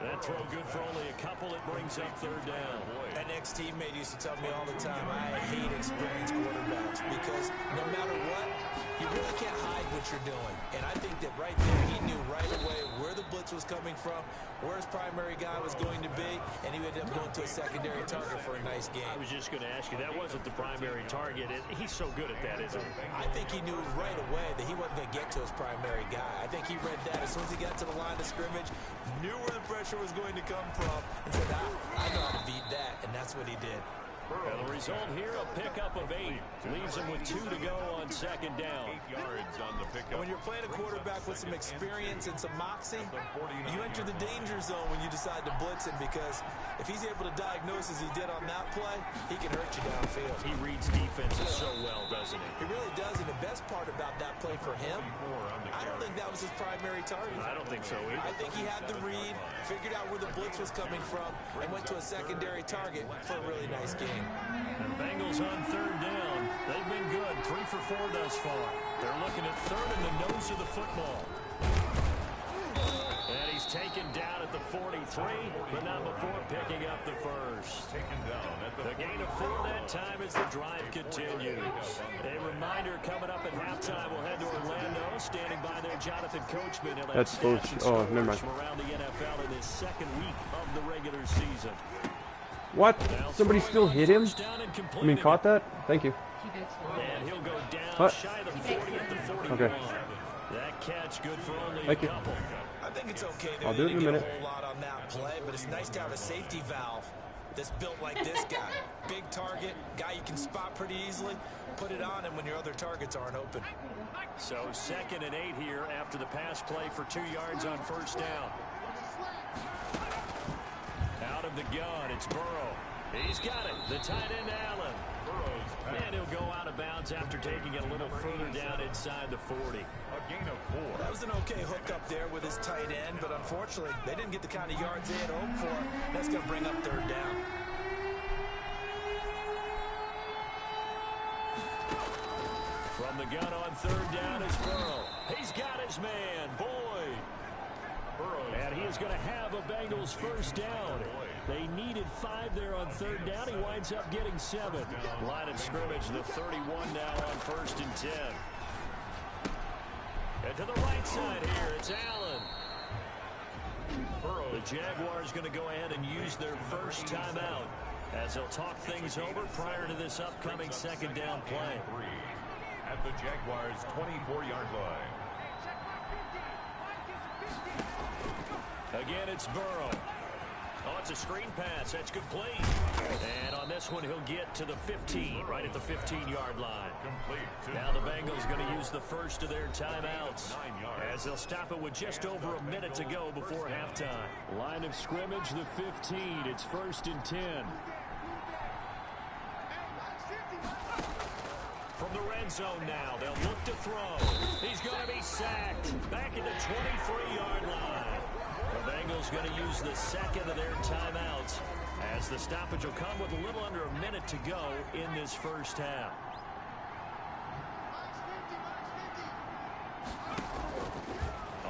That throw good for only a couple. It brings up third down. An ex-teammate used to tell me all the time, I hate experienced quarterbacks because no matter what, you really can't hide what you're doing. And I think that right there, he knew right away where the blitz was coming from, where his primary guy was going to be, and he ended up going to a secondary target for a nice game. I was just going to ask you, that wasn't the primary target. He's so good at that, isn't he? I think he knew right away that he wasn't going to get to his primary guy. I think he read that as soon as he got to the line of scrimmage, knew where the pressure was going to come from, and said, I know how to beat that, and that's what he did. And the result here, a pickup of 8. Leaves him with 2 to go on second down. 8 yards on the pickup. When you're playing a quarterback with some experience and some moxie, you enter the danger zone when you decide to blitz him, because if he's able to diagnose as he did on that play, he can hurt you downfield. He reads defenses so well, doesn't he? He really does, and the best part about that play for him, I don't think that was his primary target. I don't think so either. I think he had the read, figured out where the blitz was coming from, and went to a secondary target for a really nice game. And Bengals on third down. They've been good. 3 for 4 thus far. They're looking at third in the nose of the football. And he's taken down at the 43, but not before picking up the first. The gain of 4 that time as the drive continues. A reminder coming up at halftime. We'll head to Orlando. Standing by there, Jonathan Coachman. That's supposed to, oh, never mind. From around the NFL in his second week of the regular season. What? Somebody still hit him? I mean, caught that? Thank you. And he'll go down What? shy of the 40 at the 41. Okay. That catch good for only Thank a you. couple. I think it's okay that I'll they do it in a didn't get minute. a whole lot on that play, but it's nice to have a safety valve that's built like this guy. Big target, guy you can spot pretty easily. Put it on him when your other targets aren't open. So 2nd and 8 here after the pass play for 2 yards on first down. Out of the gun, it's Burrow. He's got it. The tight end, Allen. And he'll go out of bounds after taking it a little further down inside the 40. A gain of 4. That was an okay hook up there with his tight end, but unfortunately, they didn't get the kind of yards they had hoped for. That's going to bring up third down. From the gun on third down is Burrow. He's got his man, Boyd. And he is going to have a Bengals first down. They needed 5 there on third down. He winds up getting 7. Line of scrimmage, the 31 now on 1st and 10. And to the right side here, it's Allen. The Jaguars going to go ahead and use their first timeout as they'll talk things over prior to this upcoming second down play. At the Jaguars' 24-yard line. Again, it's Burrow. Oh, it's a screen pass. That's complete. And on this one, he'll get to the 15, right at the 15-yard line. Now the Bengals going to use the first of their timeouts as they'll stop it with just over a minute to go before halftime. Line of scrimmage, the 15. It's 1st and 10. From the red zone now, they'll look to throw. He's going to be sacked. Back at the 23-yard line. The Bengals going to use the second of their timeouts as the stoppage will come with a little under a minute to go in this first half.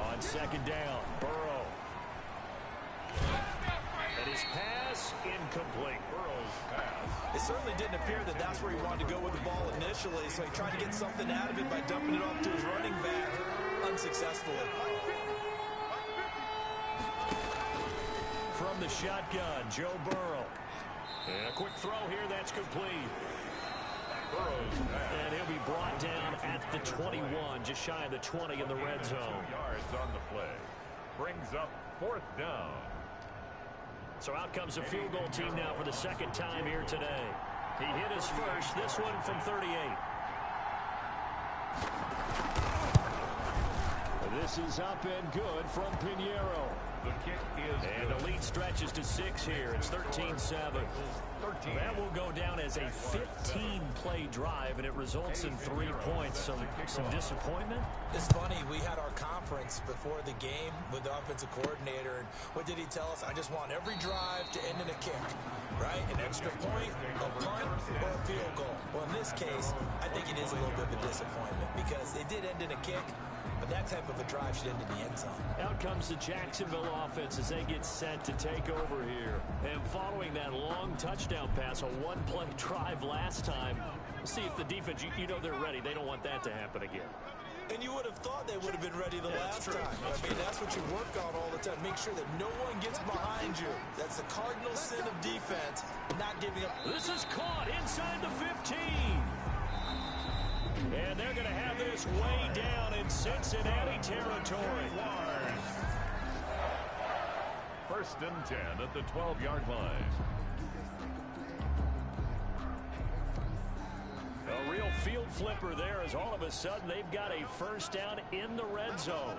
On second down, Burrow. And his pass incomplete. Burrow's pass. It certainly didn't appear that that's where he wanted to go with the ball initially, so he tried to get something out of it by dumping it off to his running back unsuccessfully. From the shotgun, Joe Burrow. And a quick throw here, that's complete. And he'll be brought down at the 21, just shy of the 20 in the red zone. 2 yards on the play. Brings up 4th down. So out comes a field goal team now for the second time here today. He hit his first, this one from 38. This is up and good from Pinheiro. The kick is and good. the lead stretches to 6 here. It's 13-7. That will go down as a 15-play drive, and it results in 3 points. Some disappointment? It's funny, we had our conference before the game with the offensive coordinator, and what did he tell us? I just want every drive to end in a kick, right? An extra point, a punt, or a field goal. Well, in this case, I think it is a little bit of a disappointment because it did end in a kick, but that type of a drive should end in the end zone. Out comes the Jacksonville offense as they get set to take over here. And following that long touchdown pass, a one-play drive last time, see if the defense, you know they're ready. They don't want that to happen again. And you would have thought they would have been ready the last time. I mean, that's what you work on all the time. Make sure that no one gets behind you. That's the cardinal sin of defense, not giving up. This is caught inside the 15. And they're going to have this way down in Cincinnati territory. 1st and 10 at the 12-yard line. A real field flipper there as all of a sudden they've got a first down in the red zone.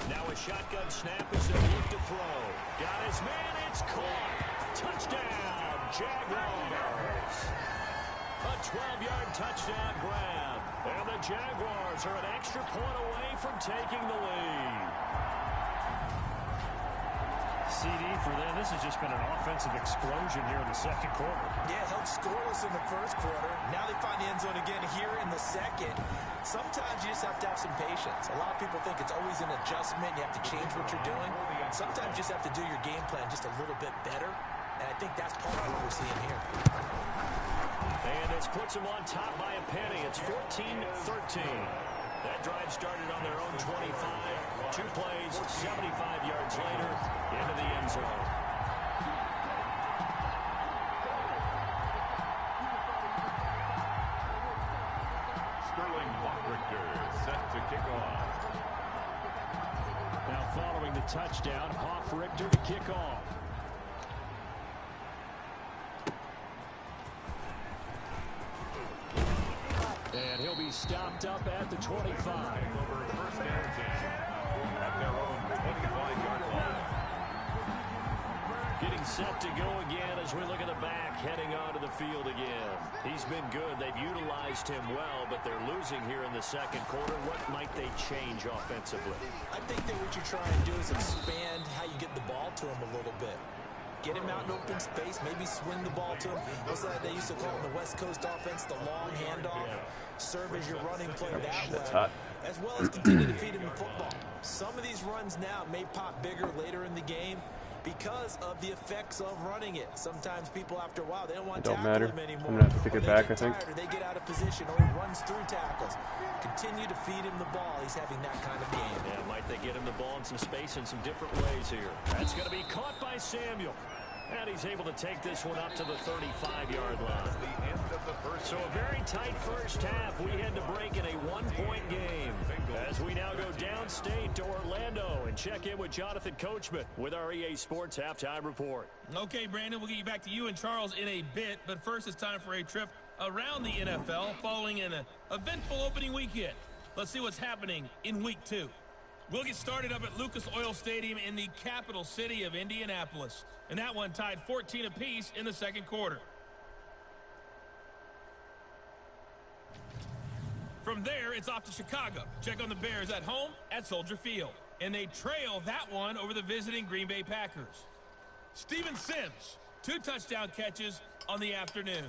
Now a shotgun snap as they look to throw. Got his man, it's caught. Touchdown, Jaguars. A 12-yard touchdown grab. And the Jaguars are an extra point away from taking the lead. CD for them, this has just been an offensive explosion here in the second quarter. Yeah, held scoreless in the first quarter. Now they find the end zone again here in the second. Sometimes you just have to have some patience. A lot of people think it's always an adjustment. You have to change what you're doing. Sometimes you just have to do your game plan just a little bit better. And I think that's part of what we're seeing here. And this puts them on top by a penny. It's 14-13. That drive started on their own 25. 2 plays, 75 yards later, into the end zone. Sterling Lockrichter set to kick off. Now following the touchdown, Hoff-Richter to kick off. And he'll be stopped up at the 25. Over 1st and 10 at their own 25-yard line. Getting set to go again as we look at the back, heading onto the field again. He's been good. They've utilized him well, but they're losing here in the second quarter. What might they change offensively? I think that what you try and do is expand how you get the ball to him a little bit. Get him out in open space, maybe swing the ball to him. What's that they used to call in the West Coast offense, the long handoff? Serve as your running play that way, as well as continue to feed him the football. Some of these runs now may pop bigger later in the game because of the effects of running it. Sometimes people, after a while, they don't want to tackle him anymore. I'm going to have to pick it back, I think. Or they get out of position, or he runs through tackles. Continue to feed him the ball. He's having that kind of game. Yeah, might they get him the ball in some space in some different ways here. That's going to be caught by Samuel. And he's able to take this one up to the 35-yard line. So a very tight first half. We head to break in a one-point game as we now go downstate to Orlando. and check in with Jonathan Coachman with our EA Sports Halftime Report. Okay, Brandon, we'll get you back to you and Charles in a bit, but first it's time for a trip around the NFL following an eventful opening weekend. Let's see what's happening in Week 2. We'll get started up at Lucas Oil Stadium in the capital city of Indianapolis, and that one tied 14 apiece in the second quarter. From there, it's off to Chicago. Check on the Bears at home at Soldier Field. And they trail that one over the visiting Green Bay Packers. Steven Sims, 2 touchdown catches on the afternoon.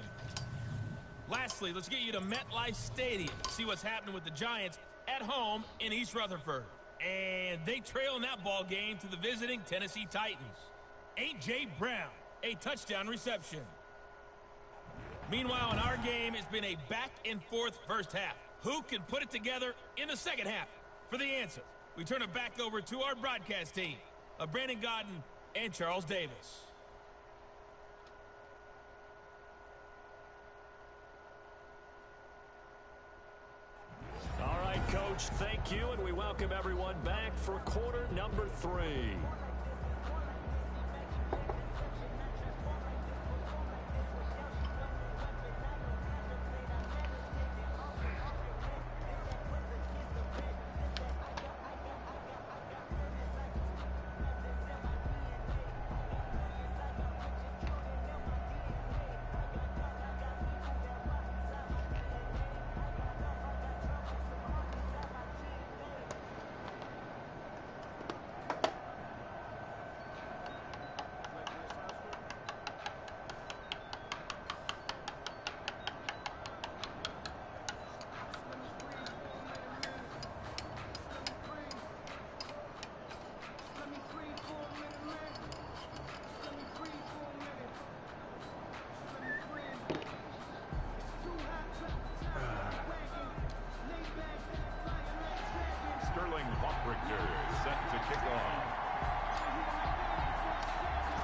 Lastly, let's get you to MetLife Stadium. See what's happening with the Giants at home in East Rutherford. And they trail in that ball game to the visiting Tennessee Titans. A.J. Brown, a touchdown reception. Meanwhile, in our game, it's been a back-and-forth first half. Who can put it together in the second half? For the answer, we turn it back over to our broadcast team of Brandon Godden and Charles Davis. All right, Coach, thank you, and we welcome everyone back for quarter number 3.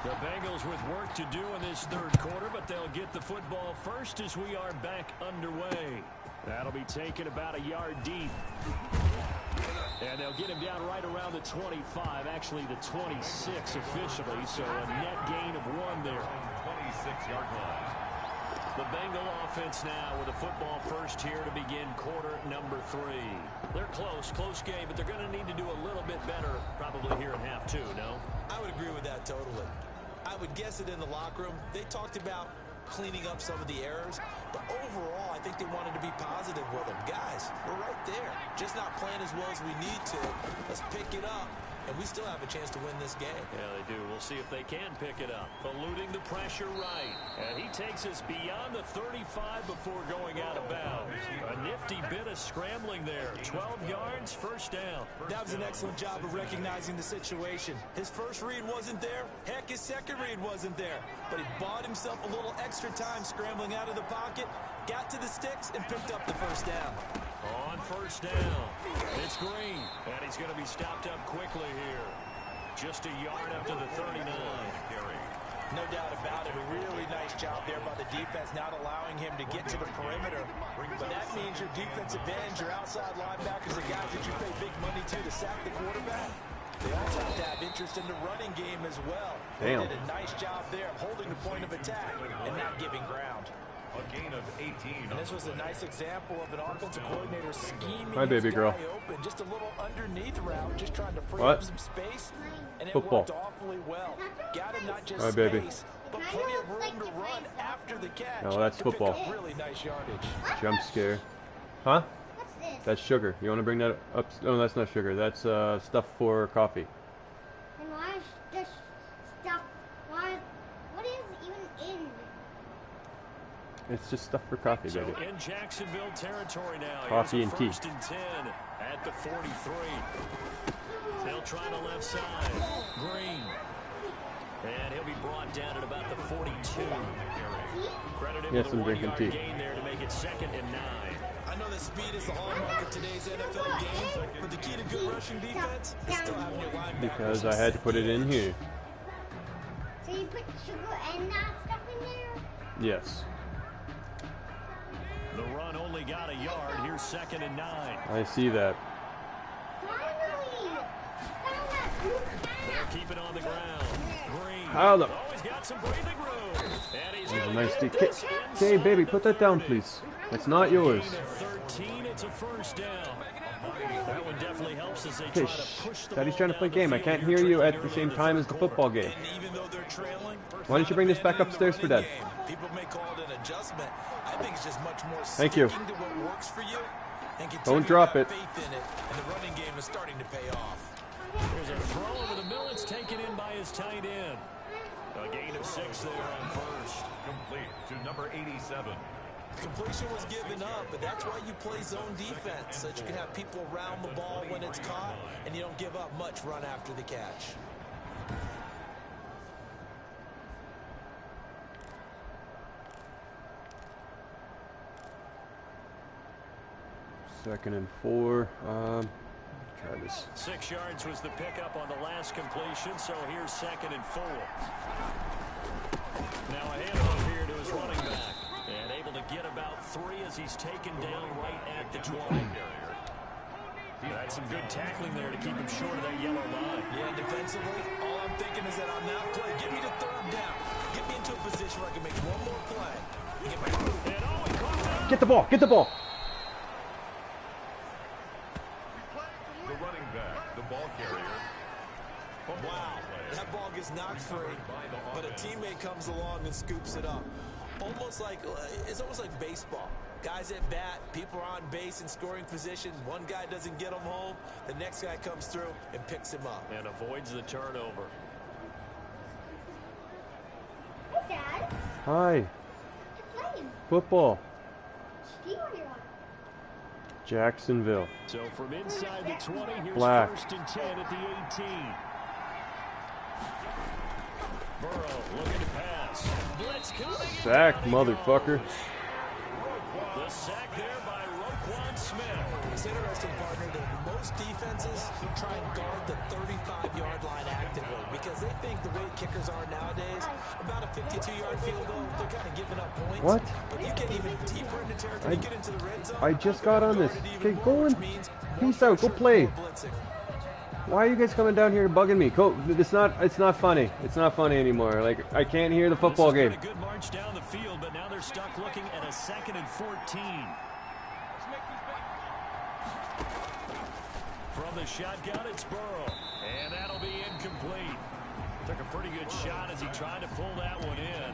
The Bengals with work to do in this third quarter, but they'll get the football first as we are back underway. That'll be taken about a yard deep. And they'll get him down right around the 25, actually the 26 officially, so a net gain of 1 there. 26-yard line. The Bengal offense now with a football first here to begin quarter number 3. They're close game, but they're going to need to do a little bit better probably here in half 2, no? I would agree with that totally. I would guess it in the locker room. They talked about cleaning up some of the errors, but overall, I think they wanted to be positive with them. Guys, we're right there. Just not playing as well as we need to. Let's pick it up, and we still have a chance to win this game. Yeah, they do. We'll see if they can pick it up. Eluding the pressure right. And he takes us beyond the 35 before going out of bounds. A nifty bit of scrambling there. 12 yards, first down. That was an excellent job of recognizing the situation. His first read wasn't there. Heck, his second read wasn't there. But he bought himself a little extra time scrambling out of the pocket, got to the sticks, and picked up the first down. On first down, it's Green, and he's going to be stopped up quickly here. Just a yard up to the 39. No doubt about it. A really nice job there by the defense, not allowing him to get to the perimeter. But that means your defensive ends, your outside linebackers, the guys that you pay big money to sack the quarterback. They also have to have interest in the running game as well. Damn. They did a nice job there of holding the point of attack and not giving ground. A gain of 18. And this was a nice example of an offensive coordinator scheming Hi, baby his girl. guy open. Just a little underneath route, just trying to free What? up some space. And it Football. worked awfully well. Got him not just Hi, space, baby. but plenty of room to run after the catch. No, that's to pick football. up really nice yardage. Jump scare. Huh? What's this? That's sugar. You want to bring that up? Oh, that's not sugar. That's stuff for coffee. And why is this stuff? What is even in? It's just stuff for coffee, So baby. in Jacksonville territory now. Coffee Here's a and tea. first and 10 at the 43. They'll try the left side. Green. And he'll be brought down at about the 42. Credit him Yes, with a I'm 1 drinking yard tea. gain there to make it 2nd and 9. I know that speed is the hallmark of today's NFL game, but the key to good rushing defense is still having your linebackers. Because I had to put it in here. So you put sugar and that stuff in there? Yes. The run only got a yard. Here's 2nd and 9. I see that. Finally! Found that They'll keep it on the ground. Green. How the... Always got some breathing room. And he's There's a gonna nice get deep this kick. inside Okay, baby, the put that down, 30. please. It's not yours. Gain of 13, it's a first down. That one definitely helps as they Okay, try to push the Daddy's ball trying to down play the game. I field can't here, hear you trailing at the early same in time as the third football quarter. game. And even though they're trailing, Why don't you bring this back upstairs for Dad? people may call it an adjustment. I think it's just much more Thank you. sticking to what works for you and Don't drop to it. have faith in it. And the running game is starting to pay off. There's a throw over the middle. It's taken in by his tight end. A gain of 6 there on first. Complete to number 87. Completion was given up, but that's why you play zone defense, so that you can have people around the ball when it's caught, and you don't give up much run after the catch. Second and 4. Try this. 6 yards was the pickup on the last completion, so here's 2nd and 4. Now a handoff here to his running back. And able to get about 3 as he's taken down right at the 20. That's some good tackling there to keep him short of that yellow line. Yeah, defensively, all I'm thinking is that on that play, get me to 3rd down. Get me into a position where I can make one more play. And get my And oh, he caught that. Get the ball! Get the ball! The running back, the ball carrier. Wow, that ball gets knocked free, but a teammate comes along and scoops it up. It's almost like baseball. Guys at bat, people are on base in scoring position. One guy doesn't get him home. The next guy comes through and picks him up. And avoids the turnover. Hey, Dad. Hi. You're playing. Football. Do you want your one? Jacksonville. So from inside the 20, here's Black. 1st and 10 at the 18. Burrow looking to pass. Blitz coming. Sack, motherfucker. The sack there by Roquan Smith. It's interesting, partner, that most defenses try and guard the 35-yard line actively because they think the way kickers are nowadays, about a 52-yard field goal, they're kind of giving up points. What? But you get even deeper into territory, you get into the red zone. I just got on this. Okay, go and peace out. Go play. Why are you guys coming down here bugging me? It's not funny. It's not funny anymore. Like, I can't hear the football game. A good march down the field, but now they're stuck looking at a 2nd and 14. From the shotgun, it's Burrow. And that'll be incomplete. Took a pretty good shot as he tried to pull that one in.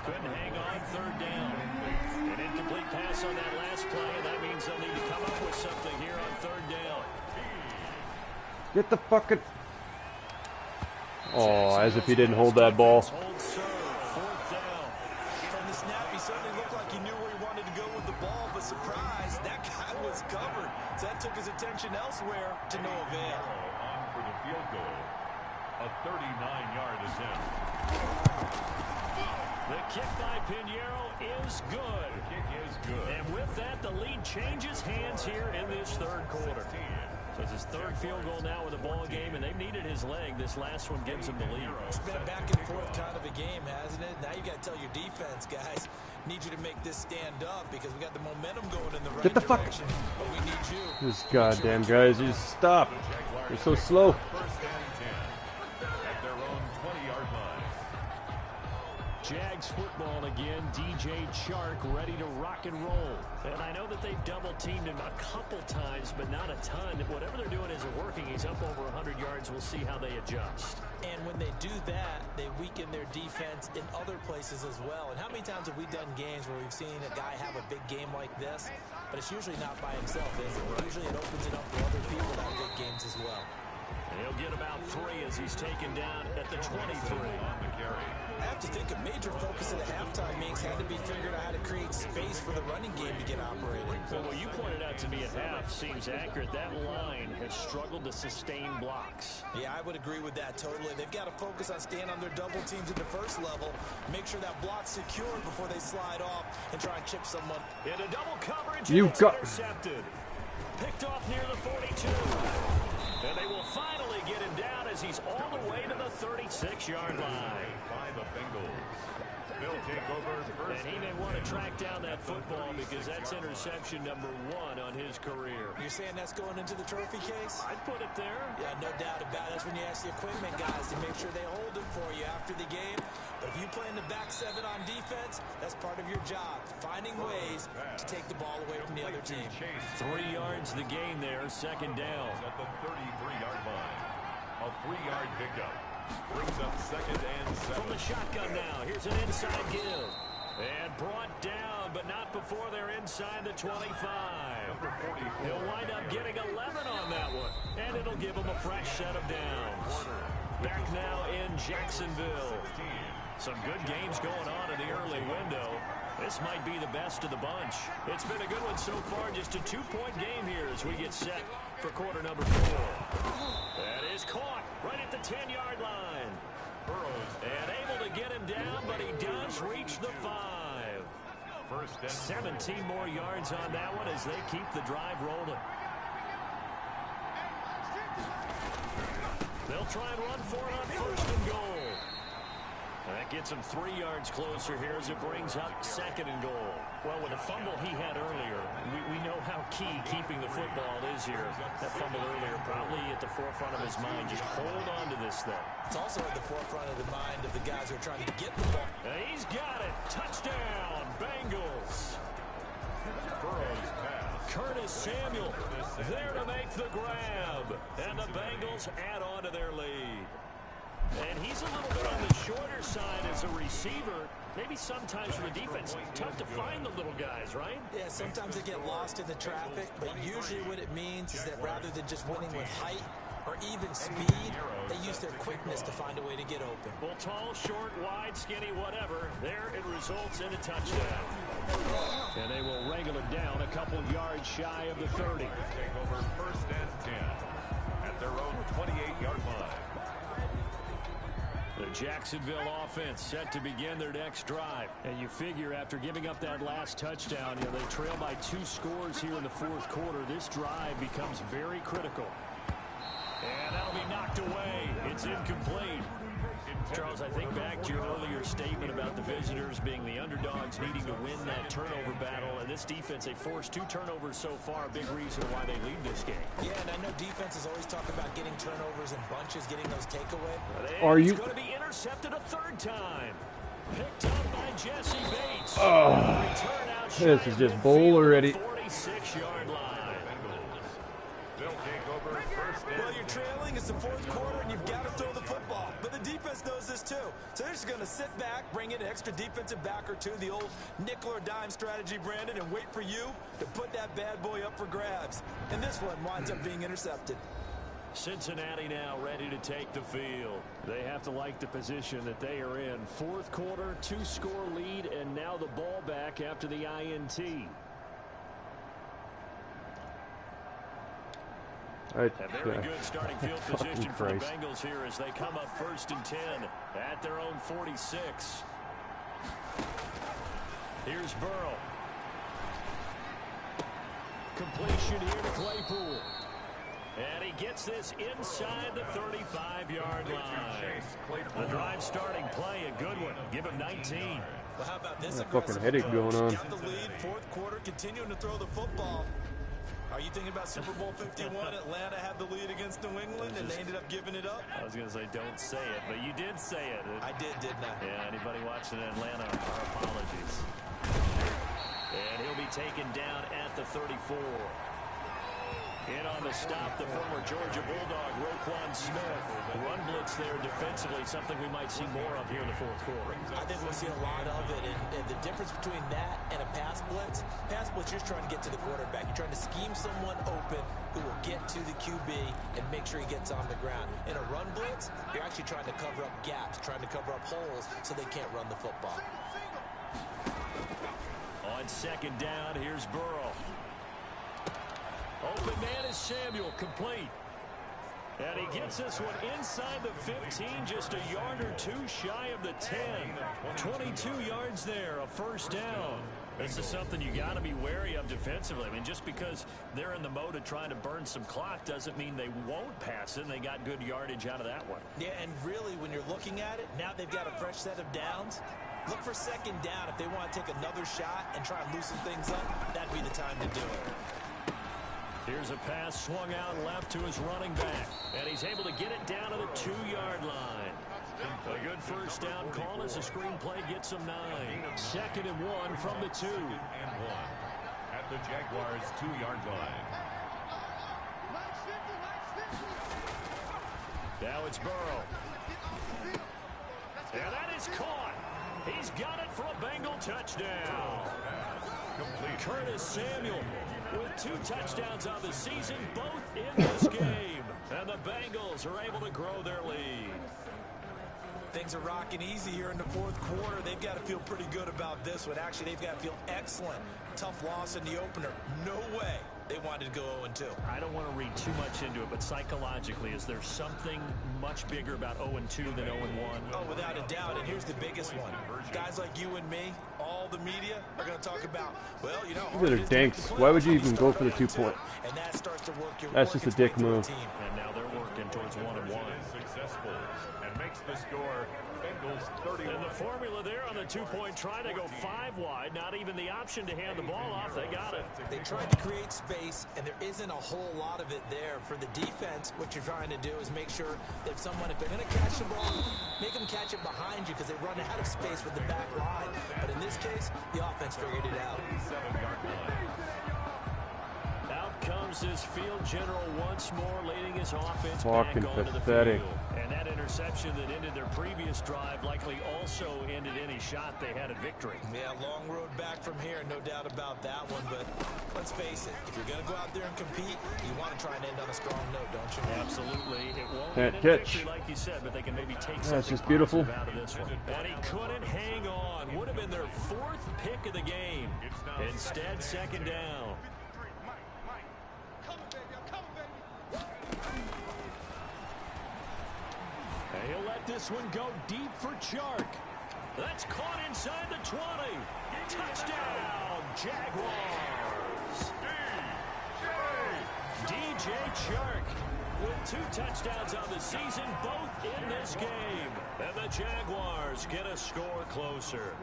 Couldn't hang on 3rd down. An incomplete pass on that last play, and that means they'll need to come up with something here on 3rd down. Get the fucking... Oh, as if he didn't hold that ball. Hold serve, 4th down. From the snap, he certainly looked like he knew where he wanted to go with the ball, but surprise, that guy was covered. So that took his attention elsewhere to no avail. On for the field goal. A 39-yard attempt. The kick by Pinheiro is good. The kick is good. And with that, the lead changes hands here in this 3rd quarter. So it's his 3rd field goal now with the ball game, and they've needed his leg. This last one gives him the lead. It's been a back and forth kind of a game, hasn't it? Now you got to tell your defense, guys, need you to make this stand up because we got the momentum going in the right Get the fuck. direction. But we need you. This goddamn guys, you just stop. You're so slow. 1st and 10 at their own 20-yard line. Jags football again. DJ Chark ready to rock and roll. And I know that they've double-teamed him a couple times, but not a ton. Whatever they're doing isn't working. He's up over 100 yards. We'll see how they adjust. And when they do that, they weaken their defense in other places as well. And how many times have we done games where we've seen a guy have a big game like this? But it's usually not by himself, is it? Usually it opens it up for other people to have big games as well. He'll get about 3 as he's taken down at the 23. On the carry. I have to think a major focus of the halftime meetings had to be figuring out how to create space for the running game to get operated. Well, what you pointed out to me at half seems accurate. That line has struggled to sustain blocks. Yeah, I would agree with that totally. They've got to focus on staying on their double teams at the first level, make sure that block's secured before they slide off and try and chip someone. Into double coverage, You and it's got- intercepted. Picked off near the 42. And they will finally get him down as he's all the way to the 36-yard line. By the Bengals. They'll take over first. And he may want to track down that football because that's interception number 1 on his career. You're saying that's going into the trophy case? I'd put it there. Yeah, no doubt about it. That's when you ask the equipment guys to make sure they hold it for you after the game. But if you play in the back 7 on defense, that's part of your job, finding ways to take the ball away from the other team. 3 yards the gain there, second down. At the 33-yard line. A 3-yard pickup. Brings up second and 7. From the shotgun now, here's an inside give. And brought down, but not before they're inside the 25. He'll wind up getting 11 on that one. And it'll give him a fresh set of downs. Back now in Jacksonville. Some good games going on in the early window. This might be the best of the bunch. It's been a good one so far. Just a 2-point game here as we get set for quarter number 4. That is caught right at the 10-yard line. And able to get him down, but he does reach the 5. 17 more yards on that one as they keep the drive rolling. They'll try and run for it on first and goal. That gets him 3 yards closer here as it brings up second and goal. Well, with the fumble he had earlier, we know how key keeping the football is here. That fumble earlier probably at the forefront of his mind. Just hold on to this thing. It's also at the forefront of the mind of the guys who are trying to get the ball. And he's got it. Touchdown, Bengals. Curtis Samuel there to make the grab. And the Bengals add on to their lead. And he's a little bit on the shorter side as a receiver. Maybe sometimes for the defense, tough to find the little guys, right? Yeah, sometimes they get lost in the traffic, but usually what it means is that rather than just winning with height or even speed, they use their quickness to find a way to get open. Well, tall, short, wide, skinny, whatever, there it results in a touchdown. And they will wrangle it down a couple yards shy of the 30. Take over first and 10 at their own 28-yard line. The Jacksonville offense set to begin their next drive. And you figure after giving up that last touchdown, they trail by 2 scores here in the 4th quarter. This drive becomes very critical. And that'll be knocked away. It's incomplete. Charles, I think back to your earlier statement about the visitors being the underdogs needing to win that turnover battle. And this defense, they forced 2 turnovers so far, a big reason why they lead this game. Yeah, and I know defenses always talk about getting turnovers in bunches, getting those takeaways. Are you? He's going to be intercepted a 3rd time. Picked up by Jesse Bates. This is just bowl already. 46-yard line. Well, you're trailing. It's the 4th quarter, and you've got to throw the football. But the defense knows this, too. So they're just going to sit back, bring in an extra defensive back or 2, the old nickel or dime strategy, Brandon, and wait for you to put that bad boy up for grabs. And this one winds up being intercepted. Cincinnati now ready to take the field. They have to like the position that they are in. 4th quarter, 2-score lead, and now the ball back after the INT. A very good starting field position for the Bengals here as they come up 1st and 10 at their own 46. Here's Burrow. Completion here to Claypool. And he gets this inside the 35-yard line. The drive starting play, a good one. Give him 19. Well, how about this? A fucking headache going on. Got the lead, 4th quarter, continuing to throw the football. Are you thinking about Super Bowl 51? Atlanta had the lead against New England, and they ended up giving it up? I was going to say, don't say it, but you did say it. I did, didn't I? Yeah, anybody watching Atlanta, our apologies. And he'll be taken down at the 34. In on the stop, the former Georgia Bulldog, Roquan Smith. The run blitz there defensively, something we might see more of here in the 4th quarter. I think we'll see a lot of it. And the difference between that and a pass blitz, you're just trying to get to the quarterback. You're trying to scheme someone open who will get to the QB and make sure he gets on the ground. In a run blitz, you're actually trying to cover up gaps, trying to cover up holes so they can't run the football. On 2nd down, here's Burrow. Open man is Samuel, complete. And he gets this one inside the 15, just a yard or 2 shy of the 10. 22 yards there, a 1st down. This is something you got to be wary of defensively. I mean, just because they're in the mode of trying to burn some clock doesn't mean they won't pass it, and they got good yardage out of that one. Yeah, and really, when you're looking at it, now they've got a fresh set of downs. Look for second down. If they want to take another shot and try and loosen things up, that'd be the time to do it. Here's a pass swung out left to his running back, and he's able to get it down to the 2-yard line. A good first down call as the screenplay gets him 9. 2nd and 1 from the 2. 2nd and 1 at the Jaguars' 2-yard line. Now it's Burrow. And that is caught. He's got it for a Bengal touchdown. Curtis Samuel with 2 touchdowns on the season, both in this game. And the Bengals are able to grow their lead. Things are rocking easy here in the 4th quarter. They've got to feel pretty good about this one. Actually, they've got to feel excellent. Tough loss in the opener. No way they wanted to go 0-2. I don't want to read too much into it, but psychologically, is there something much bigger about 0-2 than 0-1? Oh, without a doubt, and here's the biggest one. Guys like you and me, all the media, are going to talk about, well, you know... These are dinks. Why would you even go for the 2-point? And that starts to work your That's just a dick move. And now they're working towards 1-1. Successful and makes the score Bengals 31. And the formula there on the 2-point try to go 5 wide. Not even the option to hand the ball off. They got it. They tried to create space, and there isn't a whole lot of it there. For the defense, what you're trying to do is make sure that if they're going to catch the ball, make them catch it behind you because they run out of space with the back line. But in this case, the offense figured it out. 7-yard line. Out comes this field general once more, leading his offense Fucking back onto pathetic. the field. And that interception that ended their previous drive likely also ended any shot they had at victory. Yeah, long road back from here, no doubt about that one. But let's face it, if you're going to go out there and compete, you want to try and end on a strong note, don't you? Absolutely. It won't Can't end catch. victory like you said, but they can maybe take That's something just beautiful. positive out of this one. And he couldn't hang on. Would have been their 4th pick of the game. Instead, 2nd down. And he'll let this one go deep for Chark. That's caught inside the 20. Touchdown, Jaguars. DJ Chark with 2 touchdowns on the season, both in this game. And the Jaguars get a score closer.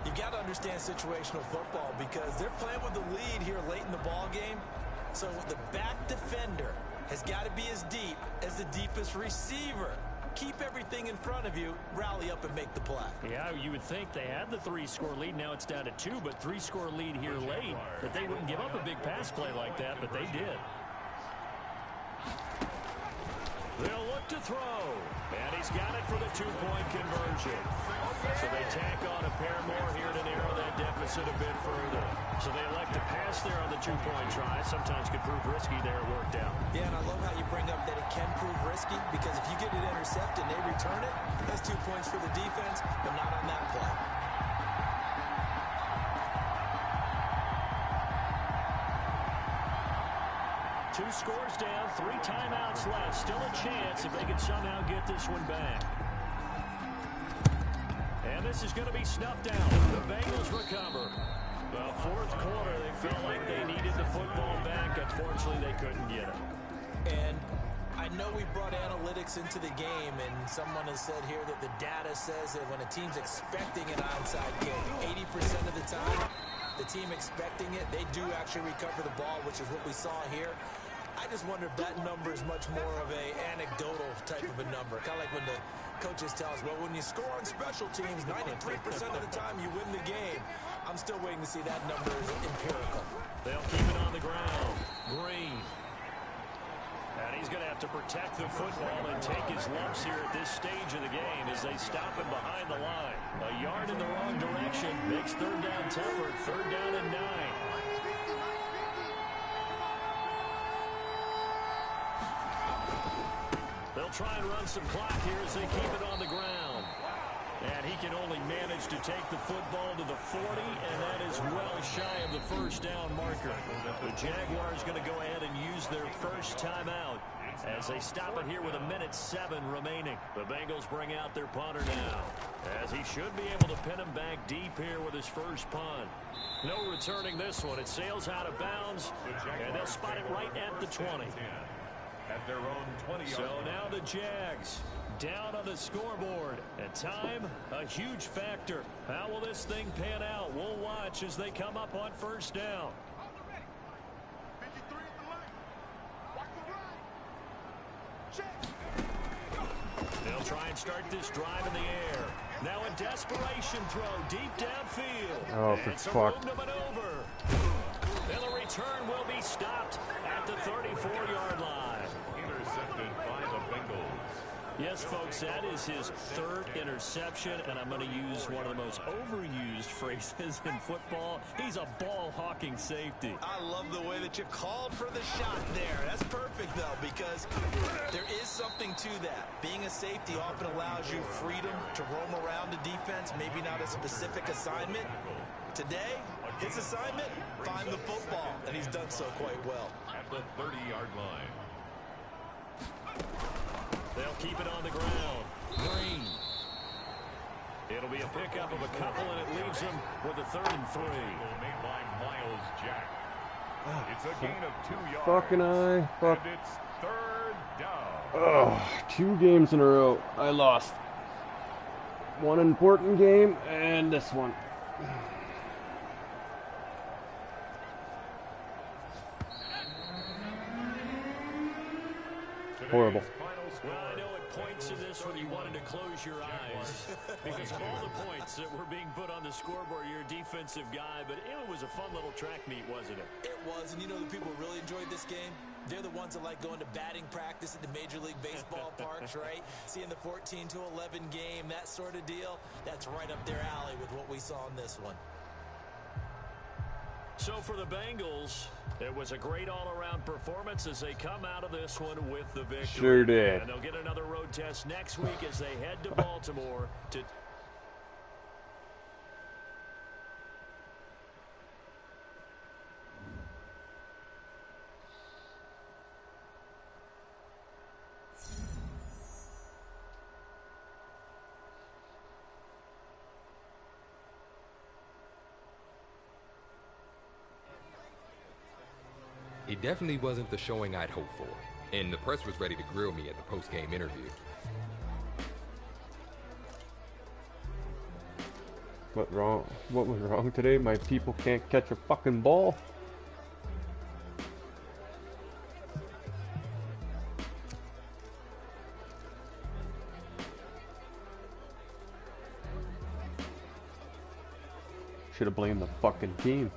You've got to understand situational football because they're playing with the lead here late in the ball game. So the back defender has got to be as deep as the deepest receiver. Keep everything in front of you, rally up and make the play. Yeah, you would think they had the 3-score lead. Now it's down to 2, but 3-score lead here late. That they wouldn't give up a big pass play like that, but they did. They'll look to throw. And he's got it for the 2-point conversion. So they tack on a pair more here to narrow that deficit a bit further. So they elect to pass there on the 2-point try. Sometimes could prove risky there. It worked out. Yeah, and I love how you bring up that it can prove risky because if you get it intercepted and they return it, that's 2 points for the defense, but not on that play. Two scores down, 3 timeouts left. Still a chance if they can somehow get this one back. And this is going to be snuffed out. The Bengals recover. Well, 4th quarter, they felt like they needed the football back. Unfortunately, they couldn't get it. And I know we brought analytics into the game, and someone has said here that the data says that when a team's expecting an onside kick, 80% of the time, the team expecting it, they do actually recover the ball, which is what we saw here. I just wonder if that number is much more of a anecdotal type of a number. Kind of like when the coaches tell us, well, when you score on special teams, 93% of the time you win the game. I'm still waiting to see that number is empirical. They'll keep it on the ground. Green. And he's going to have to protect the football and take his lumps here at this stage of the game as they stop him behind the line. A yard in the wrong direction makes 3rd down tougher. 3rd down and 9. They'll try and run some clock here as they keep it on the ground. And he can only manage to take the football to the 40, and that is well shy of the 1st down marker. The Jaguars going to go ahead and use their first timeout as they stop it here with 1:07 remaining. The Bengals bring out their punter now, as he should be able to pin him back deep here with his first punt. No returning this one. It sails out of bounds, and they'll spot it right at the 20. At their own 20-yard So now the Jags down on the scoreboard. And time, a huge factor. How will this thing pan out? We'll watch as they come up on first down. They'll try and start this drive in the air. Now a desperation throw deep downfield. Oh, for fuck. To maneuver. And the return will be stopped at the 34-yard line. Intercepted by the Bengals. Yes, folks, that is his third interception, and I'm going to use one of the most overused phrases in football. He's a ball-hawking safety. I love the way that you called for the shot there. That's perfect, though, because there is something to that. Being a safety often allows you freedom to roam around the defense, maybe not a specific assignment. Today, his assignment, find the football, and he's done so quite well. At the 30-yard line. They'll keep it on the ground. Green. It'll be a pickup of a couple, and it leaves them with a 3rd and 3. Made by Miles Jack. It's a gain of 2 yards. Fucking I. Fuck. And it's 3rd down. Ugh, 2 games in a row. I lost. One important game, and this one. Horrible. Well, I know it points to this when you wanted to close your eyes because of all the points that were being put on the scoreboard. You're a defensive guy, but it was a fun little track meet, wasn't it? It was, and you know the people who really enjoyed this game? They're the ones that like going to batting practice at the Major League Baseball parks, right? Seeing the 14-11 game, that sort of deal. That's right up their alley with what we saw in this one. So for the Bengals, it was a great all-around performance as they come out of this one with the victory. Sure did. And they'll get another road test next week as they head to Baltimore to... It definitely wasn't the showing I'd hoped for, and the press was ready to grill me at the post-game interview. What wrong? What was wrong today? My people can't catch a fucking ball. Should have blamed the fucking team.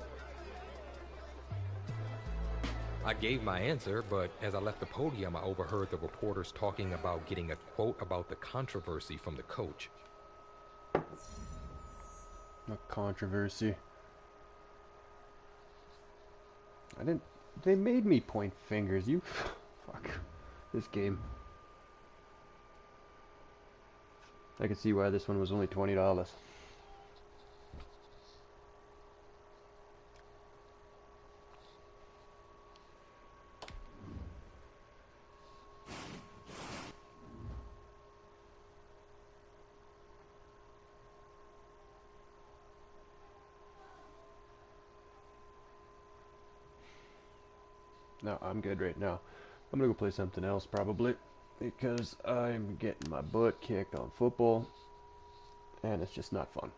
I gave my answer, but as I left the podium, I overheard the reporters talking about getting a quote about the controversy from the coach. What controversy? I didn't... They made me point fingers. You... Fuck. This game. I can see why this one was only $20. No, I'm good right now. I'm gonna go play something else probably because I'm getting my butt kicked on football and it's just not fun.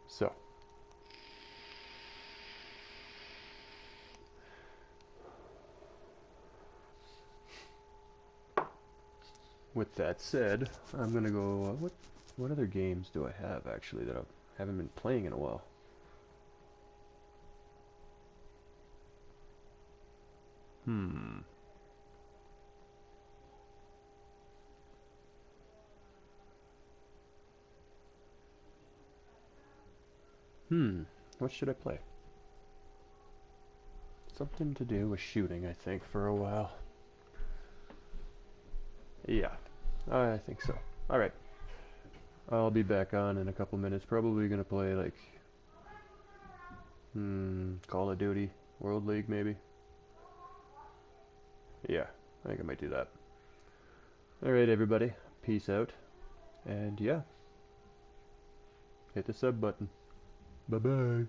So with that said, I'm gonna go what other games do I have actually that I haven't been playing in a while? What should I play? Something to do with shooting, I think, for a while. Yeah, I think so. Alright. I'll be back on in a couple minutes. Probably gonna play, like, Call of Duty, World League, maybe. Yeah, I think I might do that. Alright, everybody. Peace out. And yeah. Hit the sub button. Bye-bye.